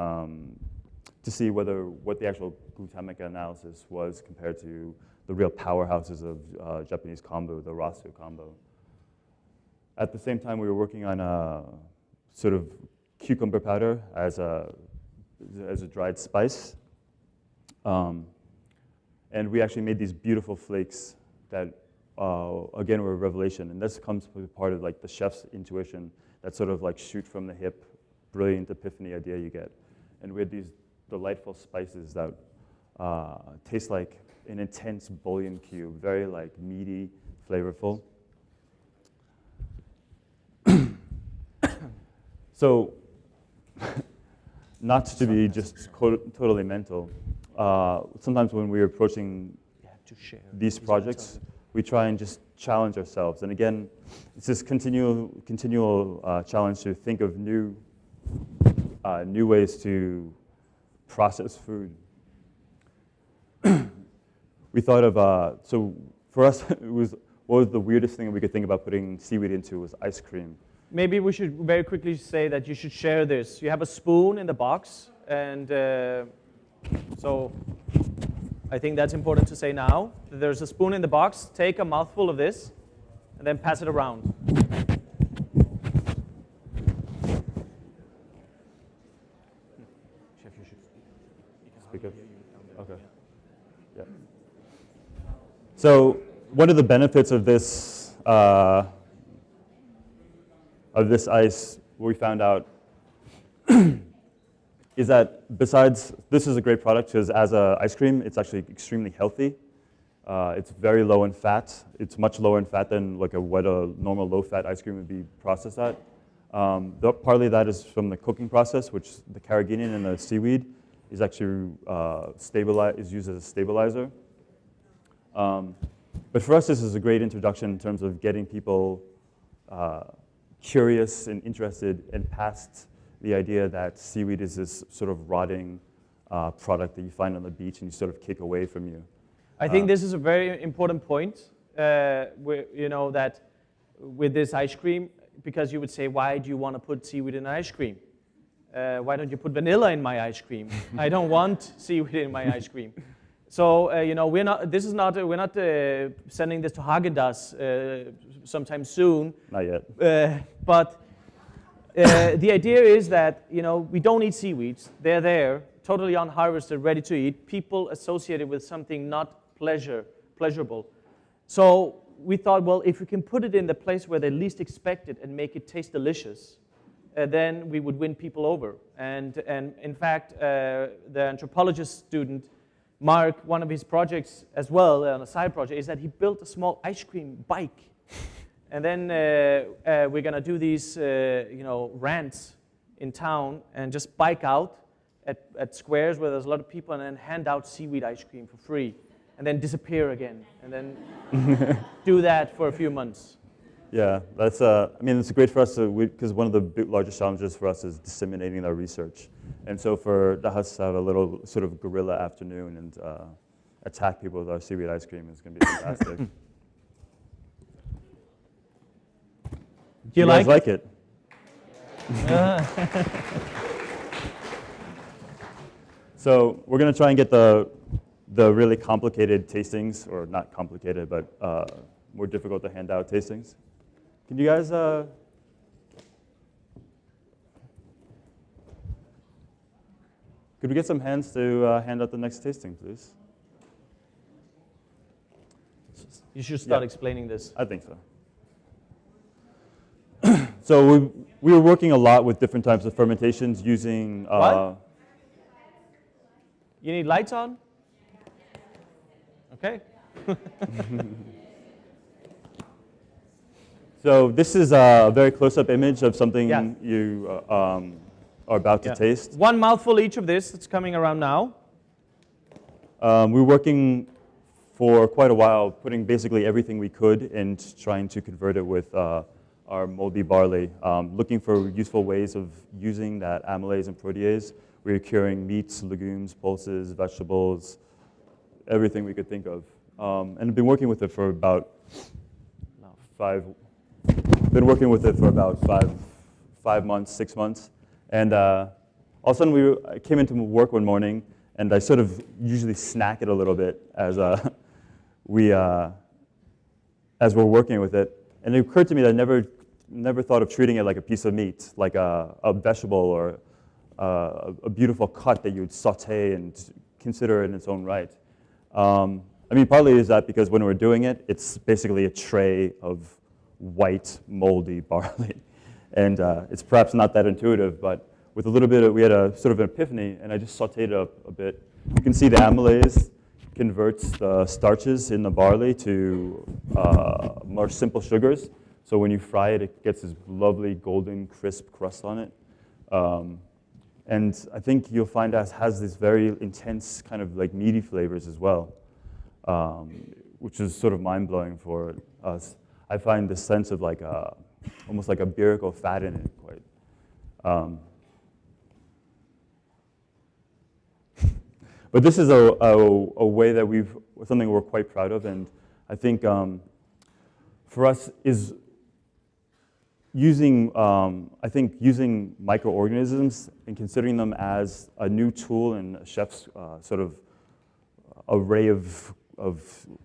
[SPEAKER 4] to see what the actual glutamic analysis was compared to the real powerhouses of Japanese kombu, the rasu kombu. At the same time, we were working on a sort of cucumber powder as a dried spice. And we actually made these beautiful flakes that, again, were a revelation. And this comes with part of like the chef's intuition, that sort of like shoot from the hip, brilliant epiphany idea you get. And we had these delightful spices that taste like an intense bouillon cube, very like meaty, flavorful. So, not to be just totally mental, sometimes when we're approaching these projects, we try and just challenge ourselves. And again, it's this continual challenge to think of new ways to process food. We thought of, so for us, what was the weirdest thing we could think about putting seaweed into was ice cream.
[SPEAKER 3] Maybe we should very quickly say that you should share this. You have a spoon in the box, and so I think that's important to say now. There's a spoon in the box. Take a mouthful of this, and then pass it around. Chef, you should
[SPEAKER 4] speak up. Okay. Yeah. So one of the benefits of this ice, we found out, is that besides, this is a great product because as an ice cream, it's actually extremely healthy. It's very low in fat. It's much lower in fat than like what a normal low-fat ice cream would be processed at. Partly that is from the cooking process, which the carrageenan and the seaweed is actually is used as a stabilizer. But for us, this is a great introduction in terms of getting people curious and interested and past the idea that seaweed is this sort of rotting product that you find on the beach and you sort of kick away from you.
[SPEAKER 3] I think this is a very important point, you know, that with this ice cream, because you would say, why do you want to put seaweed in ice cream? Why don't you put vanilla in my ice cream? I don't want seaweed in my ice cream. So you know, we're not sending this to Haagen-Dazs sometime soon.
[SPEAKER 4] Not yet.
[SPEAKER 3] But the idea is that, you know, we don't eat seaweeds. They're there, totally unharvested, ready to eat. People associated with something not pleasurable. So we thought, well, if we can put it in the place where they least expect it and make it taste delicious, then we would win people over. And in fact, the anthropologist student, Mark, one of his projects as well, on a side project, is that he built a small ice cream bike. And then we're going to do these you know, rants in town and just bike out at squares where there's a lot of people and then hand out seaweed ice cream for free and then disappear again and then do that for a few months.
[SPEAKER 4] Yeah, that's. I mean, it's great for us because one of the largest challenges for us is disseminating our research, and so for the Hus to have a little sort of guerrilla afternoon and attack people with our seaweed ice cream is going to be fantastic. Do
[SPEAKER 3] you
[SPEAKER 4] guys like it? So we're going to try and get the really complicated tastings, or not complicated, but more difficult to hand out tastings. Can you guys, could we get some hands to hand out the next tasting, please?
[SPEAKER 3] You should start explaining this.
[SPEAKER 4] I think so. So we were working a lot with different types of fermentations using...
[SPEAKER 3] What? You need lights on? Okay.
[SPEAKER 4] So this is a very close-up image of something you are about to taste.
[SPEAKER 3] One mouthful each of this. It's coming around now.
[SPEAKER 4] We were working for quite a while, putting basically everything we could and trying to convert it with our moldy barley, looking for useful ways of using that amylase and protease. We were curing meats, legumes, pulses, vegetables, everything we could think of. And I've been working with it for about five months, 6 months. And all of a sudden I came into work one morning and I sort of usually snack it a little bit as we're working with it. And it occurred to me that I never thought of treating it like a piece of meat, like a vegetable or a beautiful cut that you would saute and consider in its own right. I mean, partly is that because when we're doing it, it's basically a tray of white, moldy barley. And it's perhaps not that intuitive, but with a little bit of, we had a sort of an epiphany, and I just sauteed it up a bit. You can see the amylase converts the starches in the barley to more simple sugars. So when you fry it, it gets this lovely golden, crisp crust on it. And I think you'll find it has this very intense kind of like meaty flavors as well, which is sort of mind-blowing for us. I find this sense of like almost like a umbilical fat in it quite. But this is a way that something we're quite proud of, and I think for us is using microorganisms and considering them as a new tool in a chef's sort of array of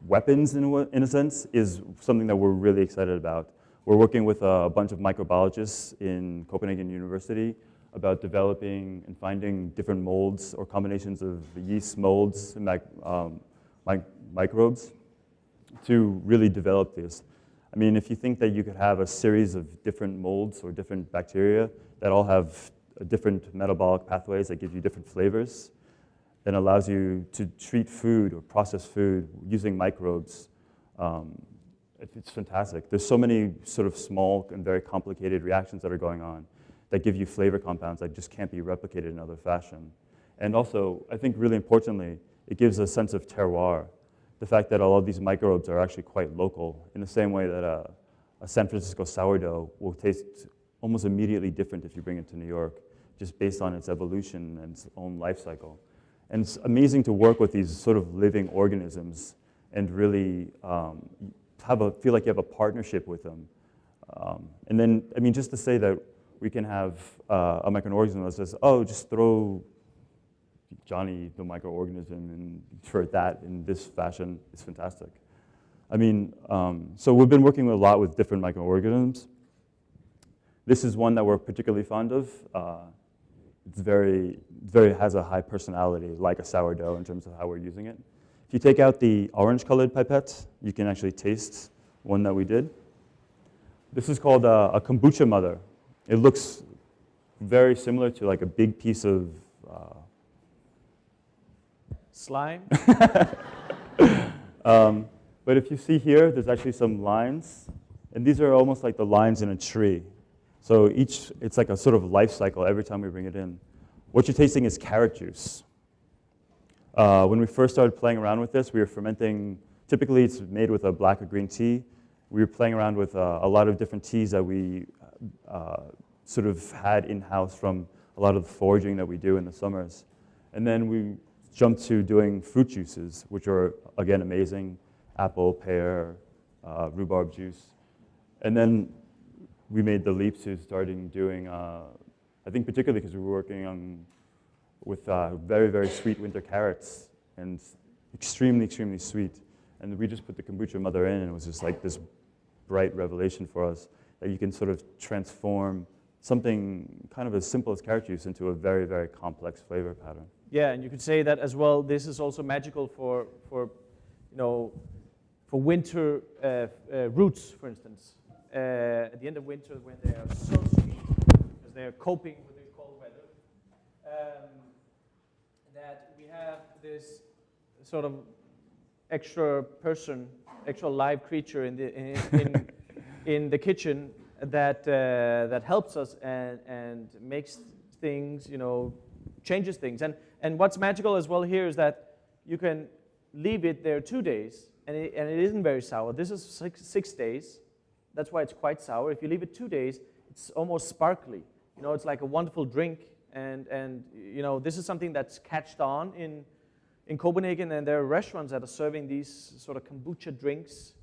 [SPEAKER 4] weapons in a sense is something that we're really excited about. We're working with a bunch of microbiologists in Copenhagen University about developing and finding different molds or combinations of yeast molds and microbes to really develop this. I mean, if you think that you could have a series of different molds or different bacteria that all have different metabolic pathways that give you different flavors, and allows you to treat food or process food using microbes. It's fantastic. There's so many sort of small and very complicated reactions that are going on that give you flavor compounds that just can't be replicated in other fashion. And also, I think really importantly, it gives a sense of terroir. The fact that all of these microbes are actually quite local, in the same way that a San Francisco sourdough will taste almost immediately different if you bring it to New York, just based on its evolution and its own life cycle. And it's amazing to work with these sort of living organisms and really feel like you have a partnership with them. And then, I mean, just to say that we can have a microorganism that says, oh, just throw Johnny, the microorganism, and for that in this fashion is fantastic. I mean, so we've been working a lot with different microorganisms. This is one that we're particularly fond of. It's very has a high personality, like a sourdough in terms of how we're using it. If you take out the orange-colored pipette, you can actually taste one that we did. This is called a kombucha mother. It looks very similar to like a big piece of
[SPEAKER 3] slime.
[SPEAKER 4] But if you see here, there's actually some lines, and these are almost like the lines in a tree. So it's like a sort of life cycle every time we bring it in. What you're tasting is carrot juice. When we first started playing around with this, we were fermenting, typically it's made with a black or green tea. We were playing around with a lot of different teas that we sort of had in-house from a lot of the foraging that we do in the summers. And then we jumped to doing fruit juices, which are, again, amazing. Apple, pear, rhubarb juice. And then we made the leap to starting doing, I think particularly because we were working with very, very sweet winter carrots, and extremely, extremely sweet. And we just put the kombucha mother in, and it was just like this bright revelation for us that you can sort of transform something kind of as simple as carrot juice into a very, very complex flavor pattern.
[SPEAKER 3] Yeah, and you could say that as well. This is also magical for winter roots, for instance. At the end of winter, when they are so sweet, because they are coping with the cold weather, that we have this sort of extra live creature in the kitchen that helps us and makes things, changes things. And what's magical as well here is that you can leave it there 2 days, and it isn't very sour. This is 6 days. That's why it's quite sour. If you leave it 2 days, it's almost sparkly. It's like a wonderful drink. And this is something that's catched on in Copenhagen, and there are restaurants that are serving these sort of kombucha drinks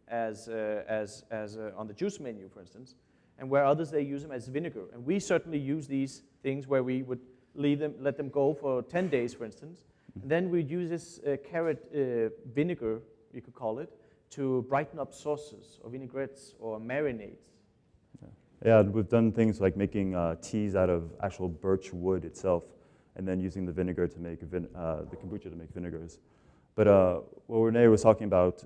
[SPEAKER 3] as on the juice menu, for instance, and where others, they use them as vinegar. And we certainly use these things where we would let them go for 10 days, for instance. And then we'd use this carrot vinegar, you could call it, to brighten up sauces or vinaigrettes or marinades.
[SPEAKER 4] Yeah, we've done things like making teas out of actual birch wood itself, and then using the vinegar to make the kombucha to make vinegars. But what René was talking about,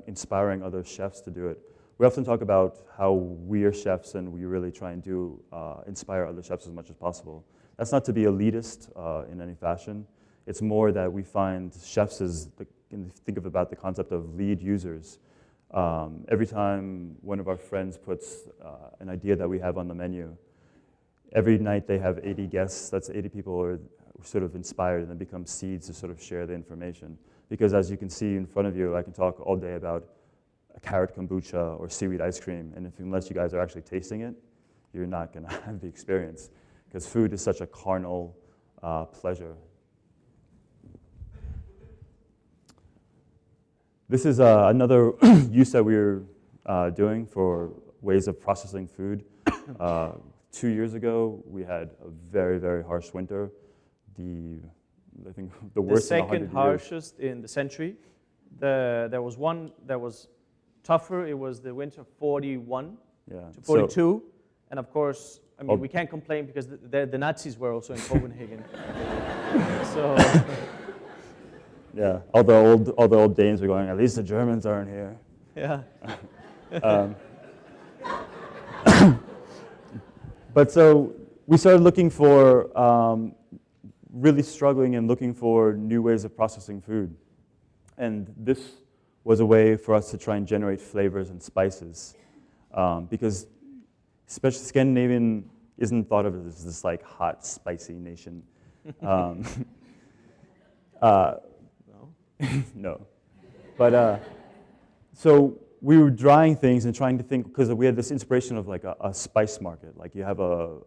[SPEAKER 4] inspiring other chefs to do it, we often talk about how we are chefs and we really try and inspire other chefs as much as possible. That's not to be elitist in any fashion. It's more that we find chefs as, think about the concept of lead users. Every time one of our friends puts an idea that we have on the menu, every night they have 80 guests, that's 80 people who are sort of inspired and then become seeds to sort of share the information. Because as you can see in front of you, I can talk all day about a carrot kombucha or seaweed ice cream, and unless you guys are actually tasting it, you're not going to have the experience, because food is such a carnal pleasure. This is another use that we're doing for ways of processing food. 2 years ago, we had a very, very harsh winter. I think the worst.
[SPEAKER 3] The second harshest in the century. There was one that was tougher. It was the winter 41 to 42. And of course, I mean, we can't complain because the Nazis were also in Copenhagen. So.
[SPEAKER 4] Yeah, all the old Danes are going, at least the Germans aren't here.
[SPEAKER 3] Yeah.
[SPEAKER 4] But so we started looking for, really struggling and looking for new ways of processing food. And this was a way for us to try and generate flavors and spices. Because especially Scandinavian isn't thought of as this like hot, spicy nation. No. But so we were drying things and trying to think, because we had this inspiration of like a spice market, like you have a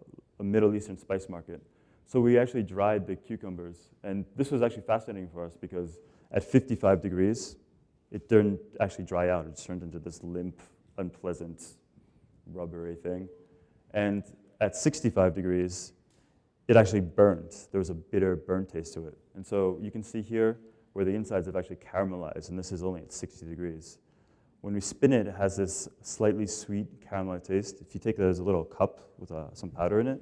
[SPEAKER 4] Middle Eastern spice market. So we actually dried the cucumbers. And this was actually fascinating for us because at 55 degrees, it didn't actually dry out. It turned into this limp, unpleasant, rubbery thing. And at 65 degrees, it actually burned. There was a bitter burnt taste to it. And so you can see here where the insides have actually caramelized, and this is only at 60 degrees. When we spin it, it has this slightly sweet caramelized taste. If you take it as a little cup with some powder in it,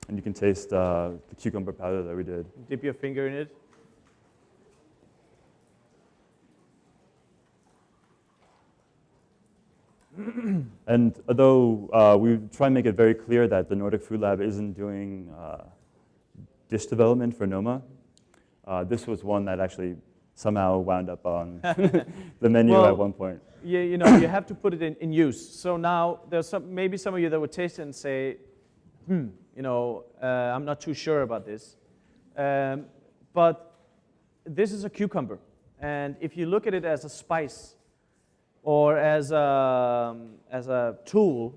[SPEAKER 4] and you can taste the cucumber powder that we did.
[SPEAKER 3] Dip your finger in it.
[SPEAKER 4] And although we try and make it very clear that the Nordic Food Lab isn't doing dish development for Noma, this was one that actually somehow wound up on the menu at one point.
[SPEAKER 3] Yeah, you know, you have to put it in use. So now there's maybe some of you that would taste it and say, you know, I'm not too sure about this. But this is a cucumber. And if you look at it as a spice or as a tool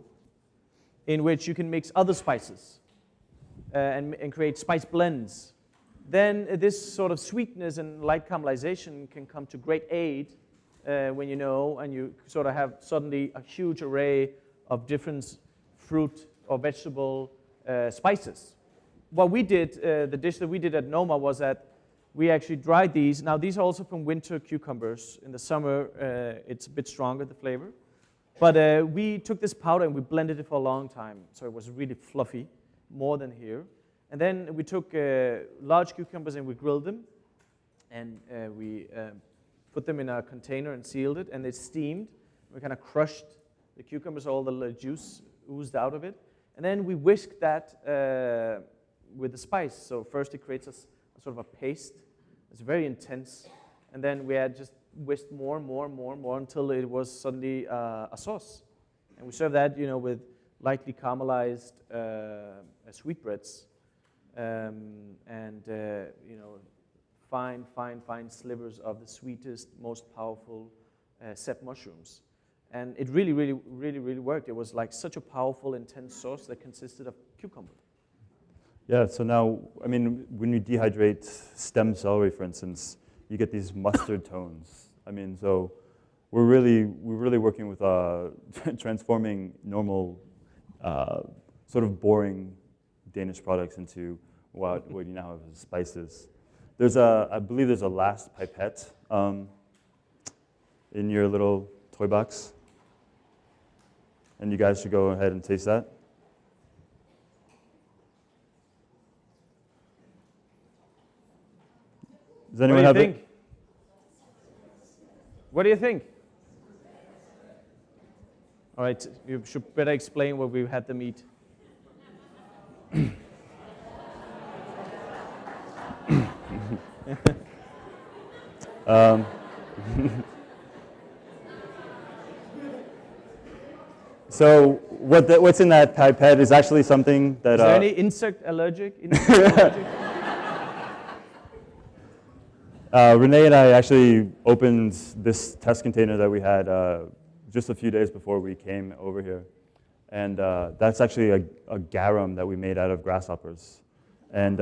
[SPEAKER 3] in which you can mix other spices and create spice blends, then this sort of sweetness and light caramelization can come to great aid when you know, and you sort of have suddenly a huge array of different fruit or vegetable spices. What we did, the dish that we did at Noma was that we actually dried these. Now these are also from winter cucumbers. In the summer, it's a bit stronger, the flavor. But we took this powder and we blended it for a long time. So it was really fluffy, more than here. And then we took large cucumbers and we grilled them. And we put them in a container and sealed it. And they steamed. We kind of crushed the cucumbers, all the juice oozed out of it. And then we whisked that with the spice. So first it creates a sort of a paste. It's very intense. And then we had just whisked more until it was suddenly a sauce. And we serve that, you know, with lightly caramelized sweetbreads. You know, fine slivers of the sweetest, most powerful sep mushrooms. And it really worked. It was like such a powerful, intense sauce that consisted of cucumber.
[SPEAKER 4] Yeah, so now, I mean, when you dehydrate stem celery, for instance, you get these mustard tones. I mean, so we're really working with transforming normal, sort of boring Danish products into what you now have as spices. I believe there's a last pipette in your little toy box. And you guys should go ahead and taste that. Does anyone have it?
[SPEAKER 3] What do you think? All right, you should better explain what we've had them eat.
[SPEAKER 4] So what's in that pipette is actually something that...
[SPEAKER 3] Is there any insect allergic?
[SPEAKER 4] René and I actually opened this test container that we had just a few days before we came over here. And that's actually a garum that we made out of grasshoppers. And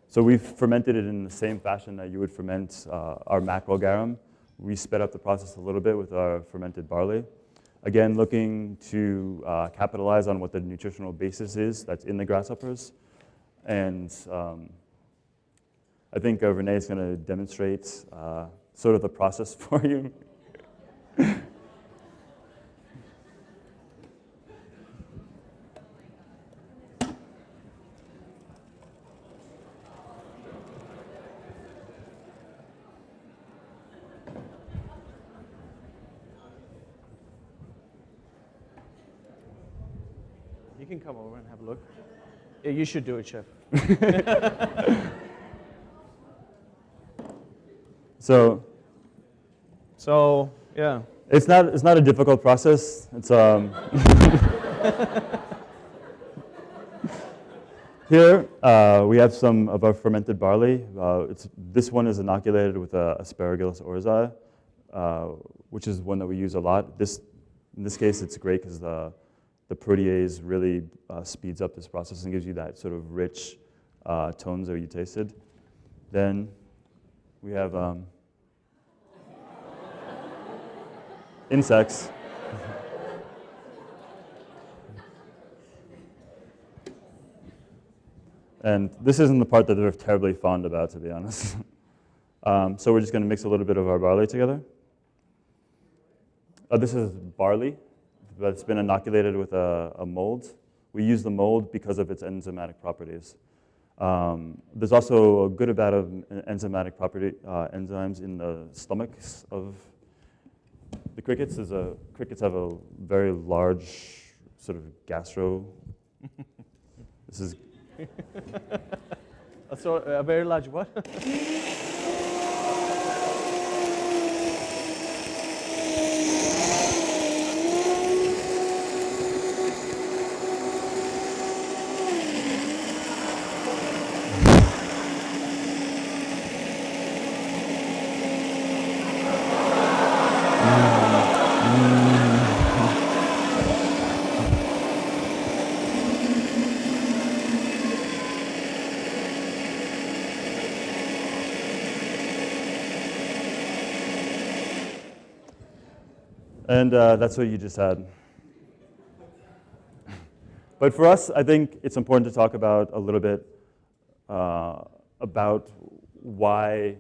[SPEAKER 4] so we've fermented it in the same fashion that you would ferment our mackerel garum. We sped up the process a little bit with our fermented barley. Again, looking to capitalize on what the nutritional basis is that's in the grasshoppers. And I think René is going to demonstrate sort of the process for you.
[SPEAKER 3] can come over and have a look. Yeah, you should do it, Chef.
[SPEAKER 4] So
[SPEAKER 3] yeah.
[SPEAKER 4] it's not a difficult process. It's here we have some of our fermented barley. This one is inoculated with Aspergillus oryzae, which is one that we use a lot. In this case, it's great because the protease really speeds up this process and gives you that sort of rich tones that you tasted. Then we have insects. And this isn't the part that they're terribly fond about, to be honest. So we're just going to mix a little bit of our barley together. This is barley that's been inoculated with a mold. We use the mold because of its enzymatic properties. There's also a good amount of enzymatic enzymes in the stomachs of the crickets. Crickets have a very large sort of gastro. This is
[SPEAKER 3] a very large what?
[SPEAKER 4] And that's what you just had. But for us, I think it's important to talk about a little bit about why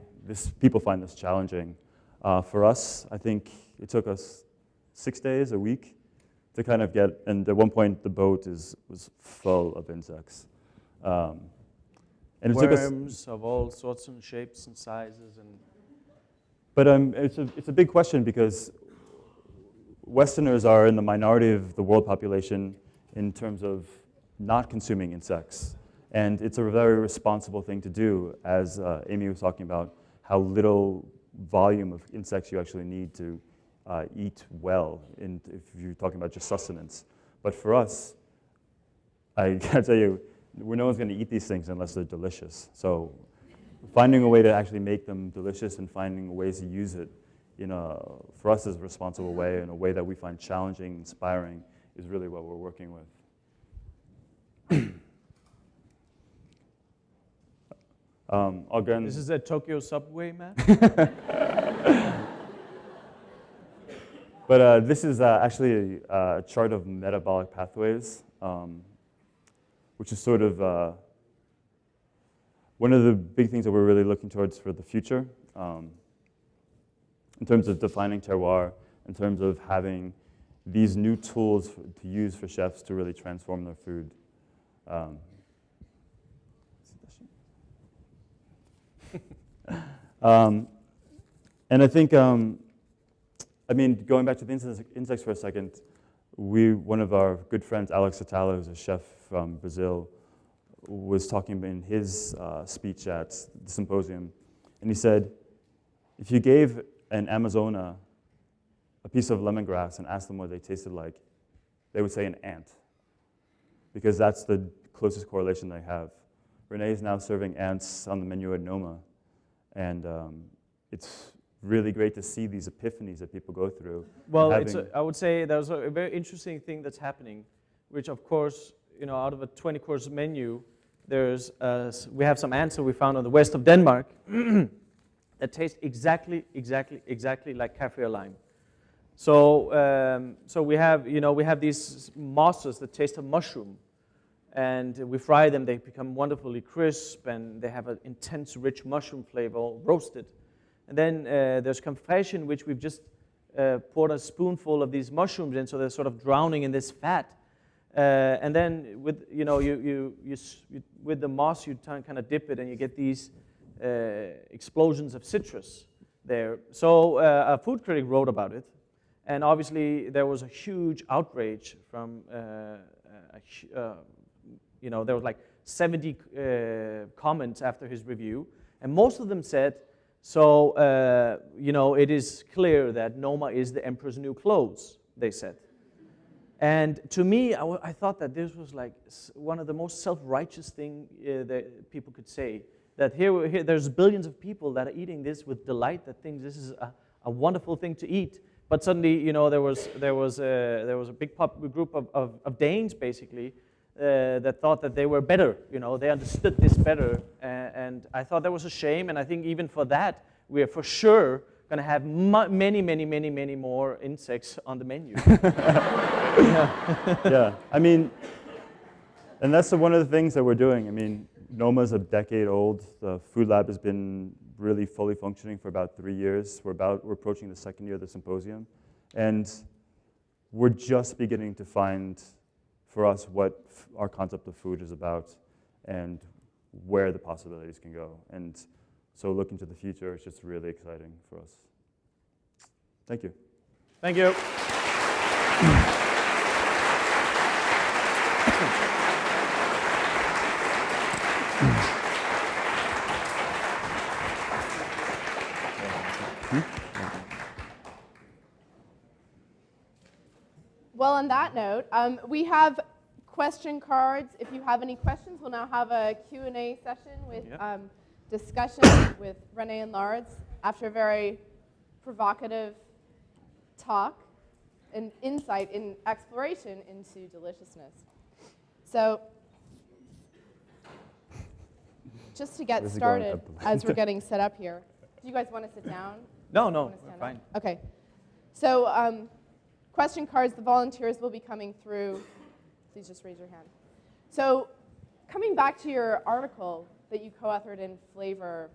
[SPEAKER 4] people find this challenging. For us, I think it took us 6 days, a week, to kind of get, and at one point the boat was full of insects. And it
[SPEAKER 3] Worms of all sorts and shapes and sizes.
[SPEAKER 4] But it's a big question because Westerners are in the minority of the world population in terms of not consuming insects. And it's a very responsible thing to do, as Amy was talking about, how little volume of insects you actually need to eat well, if you're talking about just sustenance. But for us, I gotta tell you, no one's gonna eat these things unless they're delicious. So finding a way to actually make them delicious and finding ways to use it for us is a responsible way, in a way that we find challenging, inspiring, is really what we're working with. Again,
[SPEAKER 3] this is a Tokyo subway map?
[SPEAKER 4] But this is actually a chart of metabolic pathways, which is sort of one of the big things that we're really looking towards for the future. In terms of defining terroir, in terms of having these new tools to use for chefs to really transform their food. And I think, going back to the insects for a second, one of our good friends, Alex Atala, who's a chef from Brazil, was talking in his speech at the symposium, and he said, if you gave an Amazona a piece of lemongrass and asked them what they tasted like, they would say an ant, because that's the closest correlation they have. René is now serving ants on the menu at Noma, and it's really great to see these epiphanies that people go through.
[SPEAKER 3] Well, I would say there's a very interesting thing that's happening, which of course, out of a 20-course menu, we have some ants that we found on the west of Denmark that taste exactly like kaffir lime. So we have these mosses that taste of mushroom, and we fry them. They become wonderfully crisp, and they have an intense, rich mushroom flavor, roasted. And then there's confession, which we've just poured a spoonful of these mushrooms in, so they're sort of drowning in this fat. And then with with the moss, you kind of dip it, and you get these explosions of citrus there. So a food critic wrote about it, and obviously there was a huge outrage from there was like 70 comments after his review, and most of them said, so, it is clear that Noma is the emperor's new clothes, they said. And to me, I thought that this was like one of the most self-righteous things that people could say. That here there's billions of people that are eating this with delight, that think this is a wonderful thing to eat. But suddenly, there was a big group of Danes, basically, that thought that they were better. They understood this better. And I thought that was a shame. And I think even for that, we are for sure going to have many, many, many, many more insects on the menu.
[SPEAKER 4] Yeah, I mean, and that's one of the things that we're doing. I mean, Noma's a decade old. The Food Lab has been really fully functioning for about 3 years. We're approaching the second year of the symposium. And we're just beginning to find, for us, what our concept of food is about and where the possibilities can go. And so looking to the future is just really exciting for us. Thank you.
[SPEAKER 3] Thank you.
[SPEAKER 2] Well, on that note, we have question cards. If you have any questions, we'll now have a Q&A session with discussion with René and Lars after a very provocative talk and insight in exploration into deliciousness. So just to get started, as we're getting set up here, do you guys want to sit down?
[SPEAKER 3] No, we're fine.
[SPEAKER 2] Okay. So question cards, the volunteers will be coming through. Please just raise your hand. So coming back to your article that you co-authored in Flavor,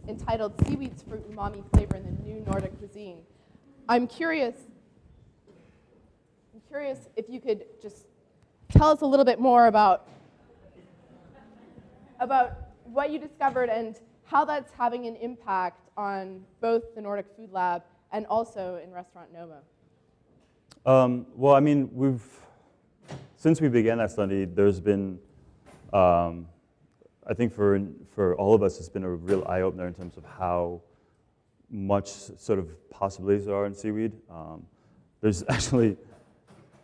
[SPEAKER 2] entitled Seaweed's Fruit Umami Flavor in the New Nordic Cuisine, I'm curious if you could just tell us a little bit more about what you discovered and how that's having an impact on both the Nordic Food Lab and also in Restaurant Noma.
[SPEAKER 4] Well, I mean, since we began that study, there's been, I think for all of us, it's been a real eye-opener in terms of how much sort of possibilities there are in seaweed. There's actually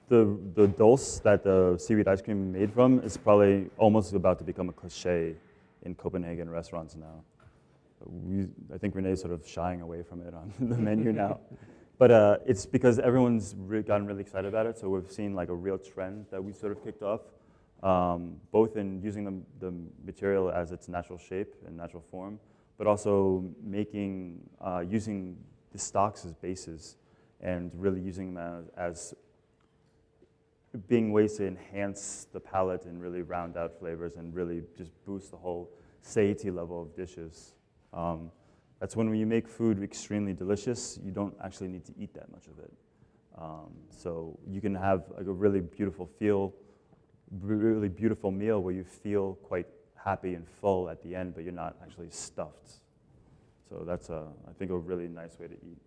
[SPEAKER 4] the dulce that the seaweed ice cream made from is probably almost about to become a cliche in Copenhagen restaurants now. I think Rene's sort of shying away from it on the menu now. But it's because everyone's gotten really excited about it, so we've seen like a real trend that we sort of kicked off, both in using the material as its natural shape and natural form, but also using the stocks as bases and really using them as being ways to enhance the palate and really round out flavors and really just boost the whole satiety level of dishes. That's when you make food extremely delicious, you don't actually need to eat that much of it. So you can have like a really beautiful meal where you feel quite happy and full at the end, but you're not actually stuffed. So that's, I think, a really nice way to eat.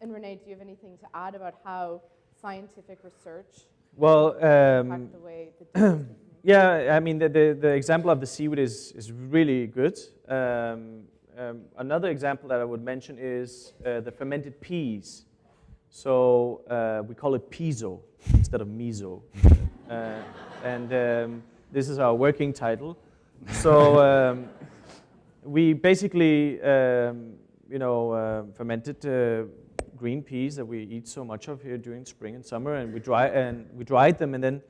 [SPEAKER 2] And René, do you have anything to add about how scientific research
[SPEAKER 3] impacts
[SPEAKER 2] the way the dishes are made?
[SPEAKER 3] Yeah, I mean, the example of the seaweed is really good. Another example that I would mention is the fermented peas. So we call it piso instead of miso. And this is our working title. So we basically, fermented green peas that we eat so much of here during spring and summer, and we dried them, and then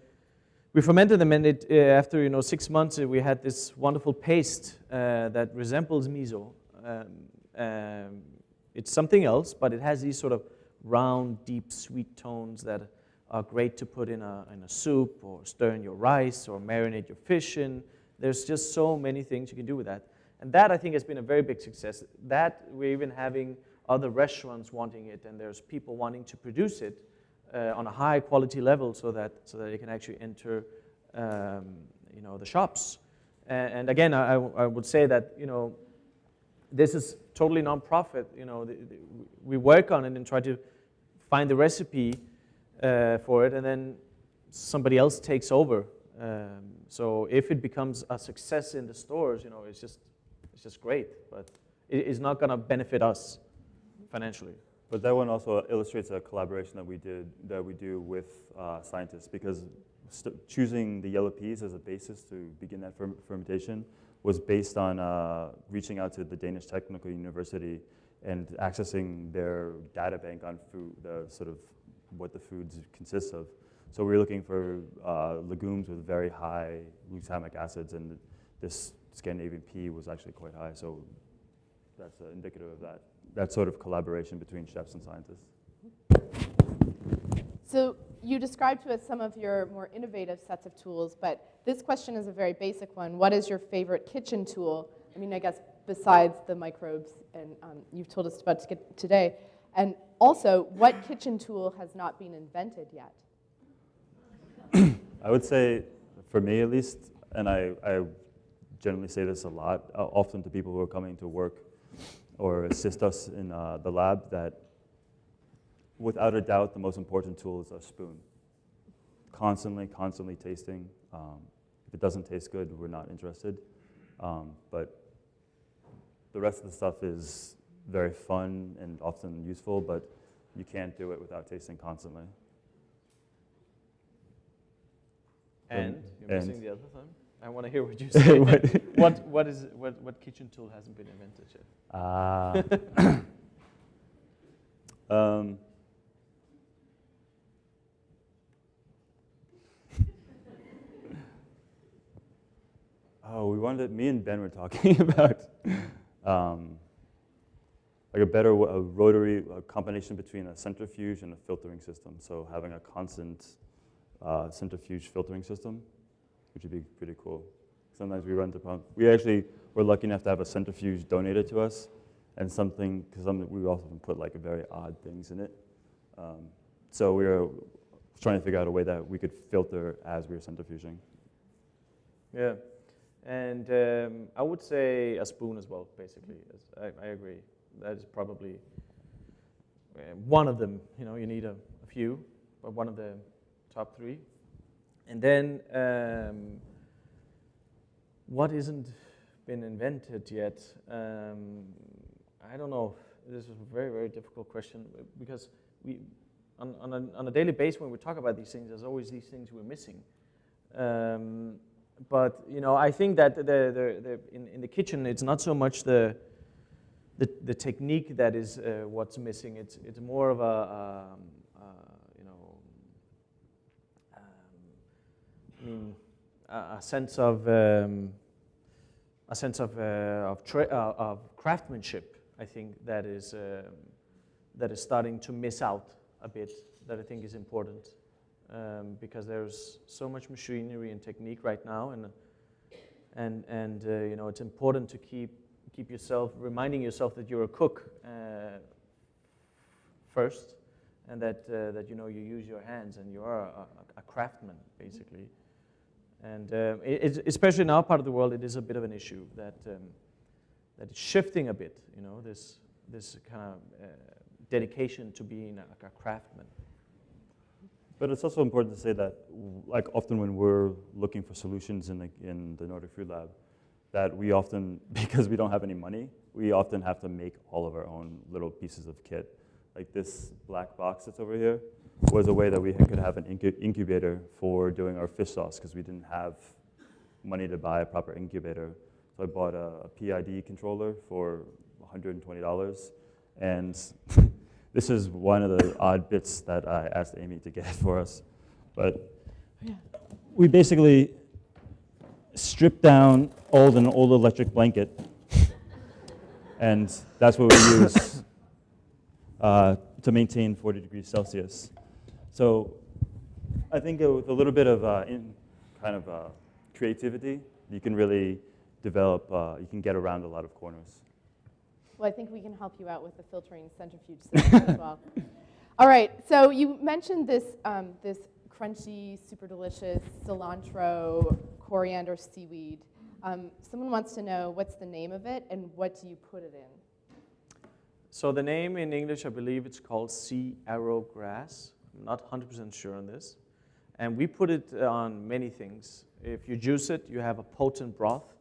[SPEAKER 3] we fermented them, and after 6 months, we had this wonderful paste that resembles miso. It's something else, but it has these sort of round, deep, sweet tones that are great to put in a soup or stir in your rice or marinate your fish in. There's just so many things you can do with that. And that, I think, has been a very big success. That we're even having other restaurants wanting it, and there's people wanting to produce it on a high quality level so that it can actually enter the shops. And again, I would say that this is totally non-profit. We work on it and try to find the recipe for it, and then somebody else takes over. So if it becomes a success in the stores, it's just great. But it's not going to benefit us financially.
[SPEAKER 4] But that one also illustrates a collaboration that we do with scientists, because choosing the yellow peas as a basis to begin that fermentation was based on reaching out to the Danish Technical University and accessing their data bank on food, the sort of what the foods consist of. So we were looking for legumes with very high glutamic acids, and this Scandinavian pea was actually quite high. So that's indicative of that sort of collaboration between chefs and scientists.
[SPEAKER 2] So you described to us some of your more innovative sets of tools, but this question is a very basic one. What is your favorite kitchen tool? I mean, I guess besides the microbes, and you've told us about today. And also, what kitchen tool has not been invented yet?
[SPEAKER 4] I would say, for me at least, and I generally say this a lot, often to people who are coming to work or assist us in the lab, that without a doubt, the most important tool is a spoon. Constantly tasting. If it doesn't taste good, we're not interested. But the rest of the stuff is very fun and often useful, but you can't do it without tasting constantly.
[SPEAKER 3] And you're missing the other thing. I want to hear what you say. what kitchen tool hasn't been invented yet?
[SPEAKER 4] Me and Ben were talking about like a rotary combination between a centrifuge and a filtering system. So having a constant centrifuge filtering system, which would be pretty cool. Sometimes we run into problems. We're lucky enough to have a centrifuge donated to us, and because we often put like very odd things in it. So we were trying to figure out a way that we could filter as we were centrifuging.
[SPEAKER 3] Yeah, and I would say a spoon as well, basically. I agree. That is probably one of them. You need a few, but one of the top three. And then what isn't been invented yet? I don't know. This is a very, very difficult question, because we, on a daily basis, when we talk about these things, there's always these things we're missing. But I think that in the kitchen, it's not so much the technique that is what's missing. It's more of a sense of craftsmanship. I think that is starting to miss out a bit. That I think is important, because there's so much machinery and technique right now, and it's important to keep reminding yourself that you're a cook first, and that you use your hands and you are a craftsman basically. And especially in our part of the world, it is a bit of an issue that it's shifting a bit. This kind of dedication to being a craftsman.
[SPEAKER 4] But it's also important to say that, like often when we're looking for solutions in the Nordic Food Lab, that we often, because we don't have any money, we often have to make all of our own little pieces of kit. Like this black box that's over here was a way that we could have an incubator for doing our fish sauce, because we didn't have money to buy a proper incubator. So I bought a PID controller for $120, and this is one of the odd bits that I asked Amy to get for us. But we basically stripped down an old electric blanket, and that's what we use to maintain 40 degrees Celsius. So I think with a little bit of creativity, you can really develop, you can get around a lot of corners.
[SPEAKER 2] Well, I think we can help you out with the filtering centrifuge system as well. All right, so you mentioned this crunchy, super delicious cilantro, coriander seaweed. Someone wants to know what's the name of it and what do you put it in?
[SPEAKER 3] So the name in English, I believe it's called sea arrow grass. I'm not 100% sure on this. And we put it on many things. If you juice it, you have a potent broth,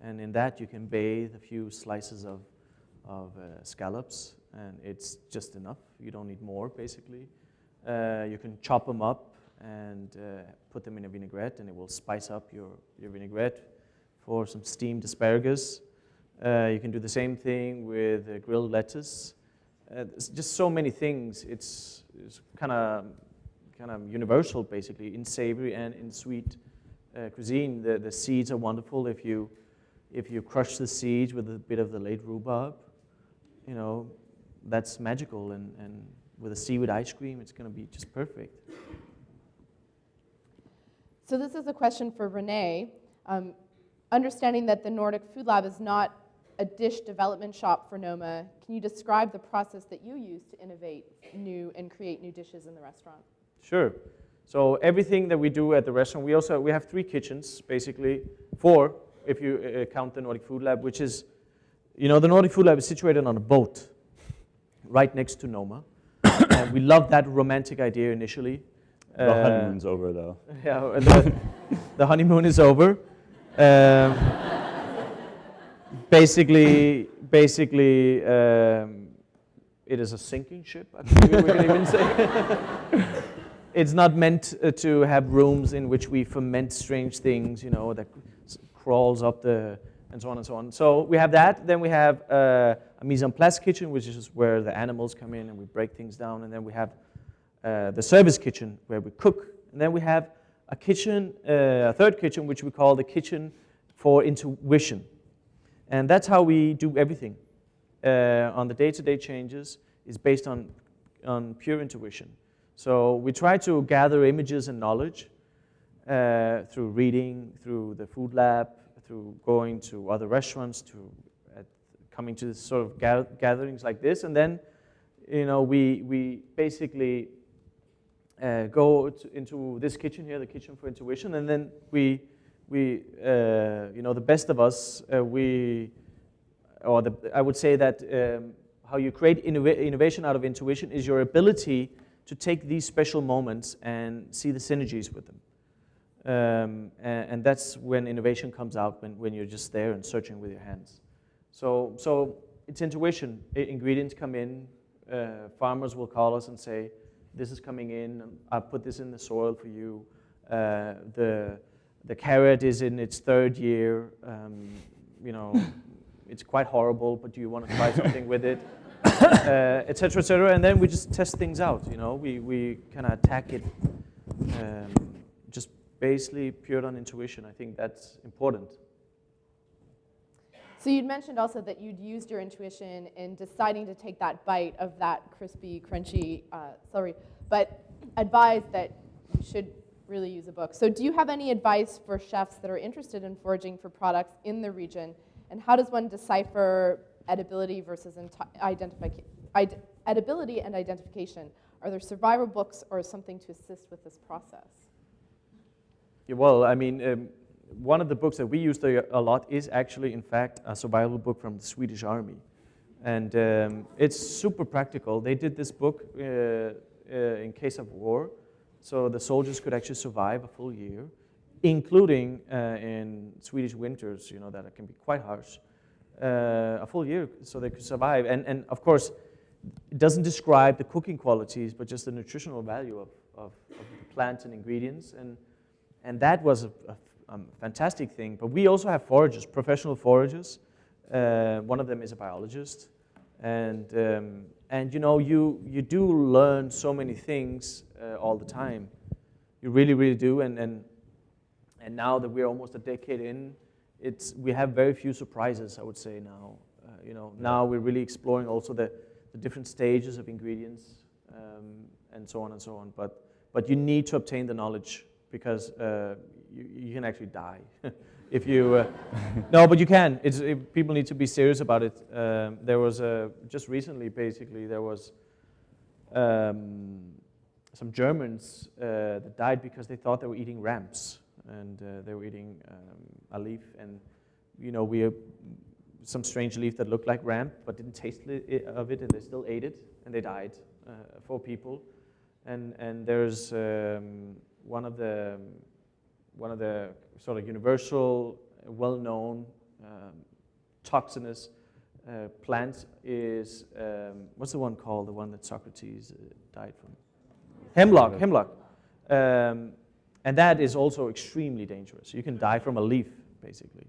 [SPEAKER 3] and in that you can bathe a few slices of scallops, and it's just enough. You don't need more, basically. You can chop them up and put them in a vinaigrette, and it will spice up your vinaigrette for some steamed asparagus. You can do the same thing with grilled lettuce. There's just so many things. It's kind of universal, basically, in savory and in sweet cuisine. The seeds are wonderful. If you crush the seeds with a bit of the late rhubarb, that's magical. And with a seaweed ice cream, it's going to be just perfect.
[SPEAKER 2] So this is a question for René. Understanding that the Nordic Food Lab is not a dish development shop for Noma, can you describe the process that you use to innovate new and create new dishes in the restaurant?
[SPEAKER 3] Sure. So everything that we do at the restaurant, we have 3 kitchens, basically, 4 if you count the Nordic Food Lab, which is, the Nordic Food Lab is situated on a boat right next to Noma. And we loved that romantic idea initially.
[SPEAKER 4] The honeymoon's over, though.
[SPEAKER 3] Yeah, the honeymoon is over. Basically, it is a sinking ship, I think we can even say. It's not meant to have rooms in which we ferment strange things, that crawls up and so on and so on. So we have that. Then we have a mise en place kitchen, which is where the animals come in and we break things down. And then we have the service kitchen where we cook. And then we have a kitchen, a third kitchen, which we call the kitchen for intuition. And that's how we do everything. On the day-to-day changes is based on pure intuition. So we try to gather images and knowledge through reading, through the food lab, through going to other restaurants, coming to sort of gatherings like this. And then, we basically go into this kitchen here, the kitchen for intuition, and then we the best of us, I would say that how you create innovation out of intuition is your ability to take these special moments and see the synergies with them. And that's when innovation comes out, when you're just there and searching with your hands. So it's intuition. Ingredients come in. Farmers will call us and say, this is coming in, and I'll put this in the soil for you. The carrot is in its 3rd year. It's quite horrible, but do you want to try something with it? Et cetera, et cetera. And then we just test things out. We kind of attack it just basically pure on intuition. I think that's important.
[SPEAKER 2] So you'd mentioned also that you'd used your intuition in deciding to take that bite of that crispy, crunchy celery, but advised that you should really use a book. So do you have any advice for chefs that are interested in foraging for products in the region? And how does one decipher edibility versus edibility and identification? Are there survivor books or something to assist with this process?
[SPEAKER 3] Yeah, well, one of the books that we use a lot is actually, in fact, a survival book from the Swedish Army. And it's super practical. They did this book in case of war, so the soldiers could actually survive a full year, including in Swedish winters, that can be quite harsh. A full year, so they could survive. And of course, it doesn't describe the cooking qualities, but just the nutritional value of the plants and ingredients. And that was a fantastic thing. But we also have foragers, professional foragers. One of them is a biologist. And you do learn so many things all the time. You really, really do. And now that we're almost a decade in, we have very few surprises, I would say now. Now we're really exploring also the different stages of ingredients and so on and so on. But you need to obtain the knowledge because you can actually die if you. No, but you can. People need to be serious about it. There was just recently, basically, there was some Germans that died because they thought they were eating ramps. And they were eating a leaf, and some strange leaf that looked like ramp, but didn't taste of it, and they still ate it, and they died. 4 people, and there's one of the sort of universal, well-known toxinous plants is, what's the one called, the one that Socrates died from? Hemlock. And that is also extremely dangerous. You can die from a leaf, basically,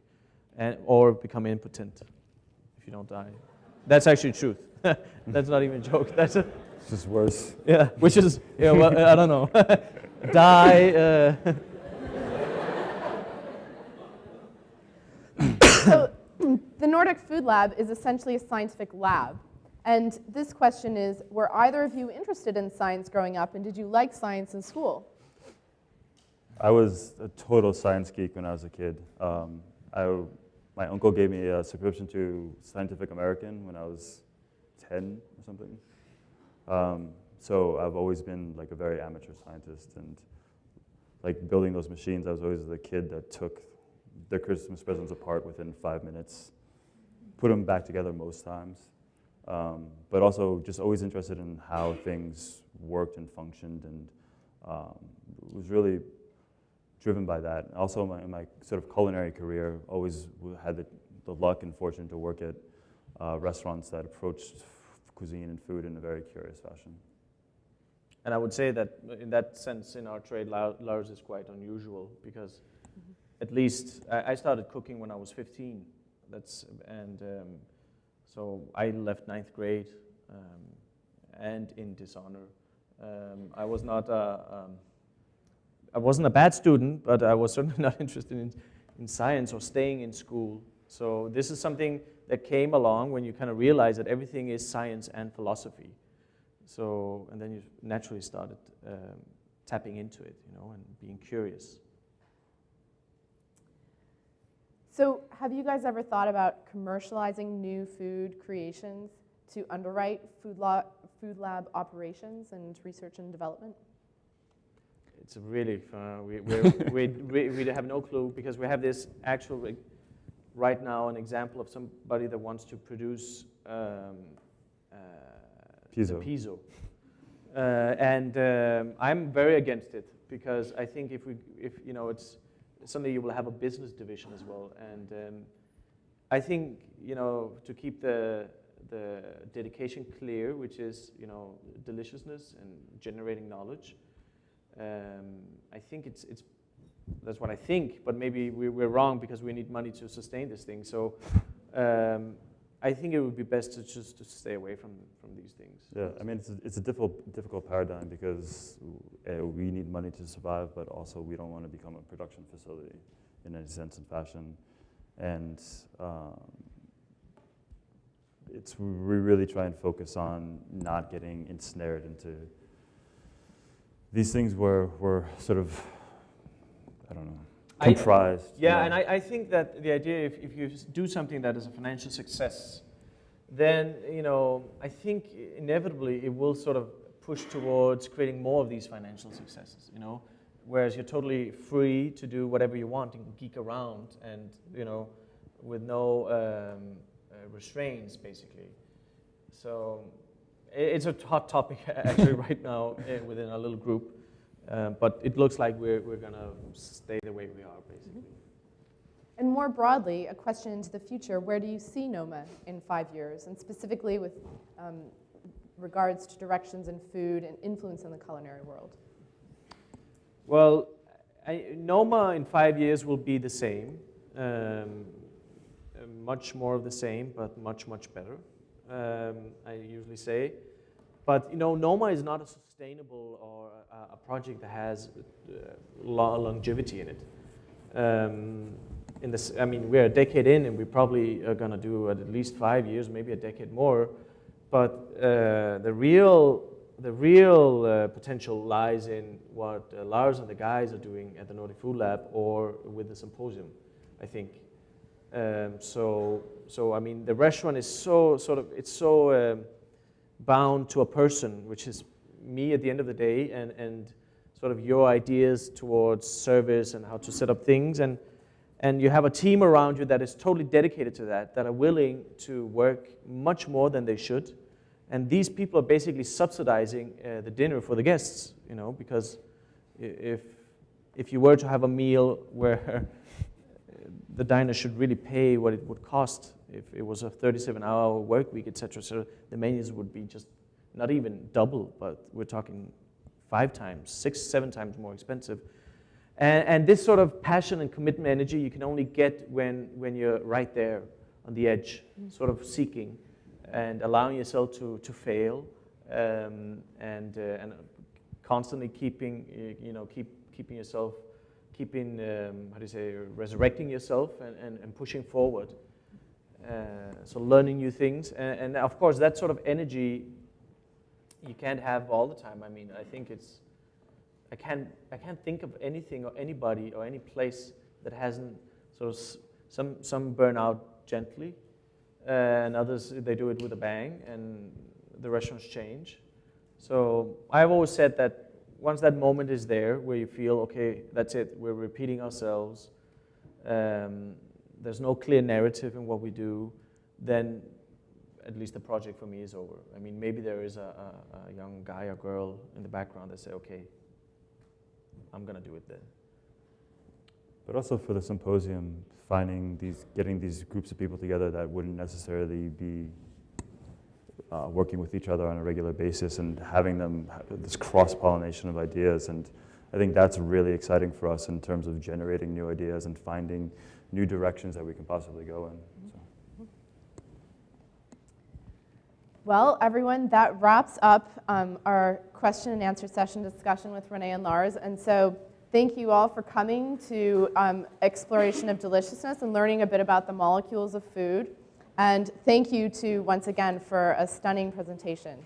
[SPEAKER 3] or become impotent if you don't die. That's actually truth. That's not even a joke. It's
[SPEAKER 4] just worse.
[SPEAKER 3] Yeah, which is, yeah, well, I don't know. Die.
[SPEAKER 2] So the Nordic Food Lab is essentially a scientific lab. And this question is, were either of you interested in science growing up, and did you like science in school?
[SPEAKER 4] I was a total science geek when I was a kid. My uncle gave me a subscription to Scientific American when I was 10 or something. So I've always been like a very amateur scientist, and like building those machines, I was always the kid that took their Christmas presents apart within 5 minutes, put them back together most times, but also just always interested in how things worked and functioned, and was really driven by that. Also, in my sort of culinary career, always had the luck and fortune to work at restaurants that approached cuisine and food in a very curious fashion.
[SPEAKER 3] And I would say that in that sense, in our trade, Lars is quite unusual because at least I started cooking when I was 15. So I left 9th grade and in dishonor. I wasn't a bad student, but I was certainly not interested in science or staying in school. So this is something that came along when you kind of realize that everything is science and philosophy. So, and then you naturally started tapping into it, and being curious.
[SPEAKER 2] So have you guys ever thought about commercializing new food creations to underwrite food lab operations and research and development?
[SPEAKER 3] It's really fun. We have no clue because we have this actual, right now, an example of somebody that wants to produce Piso. I'm very against it because I think if it's suddenly you will have a business division as well. And I think, to keep the dedication clear, which is, deliciousness and generating knowledge, I think that's what I think, but maybe we're wrong because we need money to sustain this thing. So I think it would be best to just stay away from these things.
[SPEAKER 4] Yeah, I mean, it's a difficult paradigm because we need money to survive, but also we don't want to become a production facility in any sense and fashion. And we really try and focus on not getting ensnared into these things where we're sort of, I don't know, comprised.
[SPEAKER 3] And I think that the idea, if you do something that is a financial success, then, I think inevitably it will sort of push towards creating more of these financial successes, whereas you're totally free to do whatever you want and geek around and, with no restraints, basically. So it's a hot topic actually right now within our little group, but it looks like we're going to stay the way we are, basically.
[SPEAKER 2] And more broadly, a question into the future, where do you see Noma in 5 years, and specifically with regards to directions in food and influence in the culinary world?
[SPEAKER 3] Well, Noma in 5 years will be the same, much more of the same, but much, much better, I usually say. But, Noma is not a sustainable or a project that has longevity in it. We're a decade in, and we probably are going to do at least 5 years, maybe a decade more. But the real potential lies in what Lars and the guys are doing at the Nordic Food Lab or with the symposium, I think. So the restaurant is so bound to a person, which is me at the end of the day, and sort of your ideas towards service and how to set up things, and you have a team around you that is totally dedicated to that are willing to work much more than they should. And these people are basically subsidizing the dinner for the guests, because if if you were to have a meal where the diner should really pay what it would cost if it was a 37-hour work week, etc. So the menus would be just not even double, but we're talking 5 times, 6, 7 times more expensive. And this sort of passion and commitment energy you can only get when you're right there on the edge, sort of seeking and allowing yourself to fail, and constantly keeping yourself, resurrecting yourself and pushing forward. So learning new things, and of course that sort of energy you can't have all the time. I mean, I think I can't think of anything or anybody or any place that hasn't sort of some burn out gently, and others they do it with a bang, and the restaurants change. So I've always said that once that moment is there where you feel, okay, that's it, we're repeating ourselves, there's no clear narrative in what we do, then at least the project for me is over. I mean, maybe there is a young guy or girl in the background that say, okay, I'm going to do it then.
[SPEAKER 4] But also for the symposium, getting these groups of people together that wouldn't necessarily be working with each other on a regular basis, and having them this cross-pollination of ideas. And I think that's really exciting for us in terms of generating new ideas and finding new directions that we can possibly go in. So.
[SPEAKER 2] Well, everyone, that wraps up our question and answer session discussion with René and Lars. And so thank you all for coming to Exploration of Deliciousness and learning a bit about the molecules of food. And thank you to, once again, for a stunning presentation.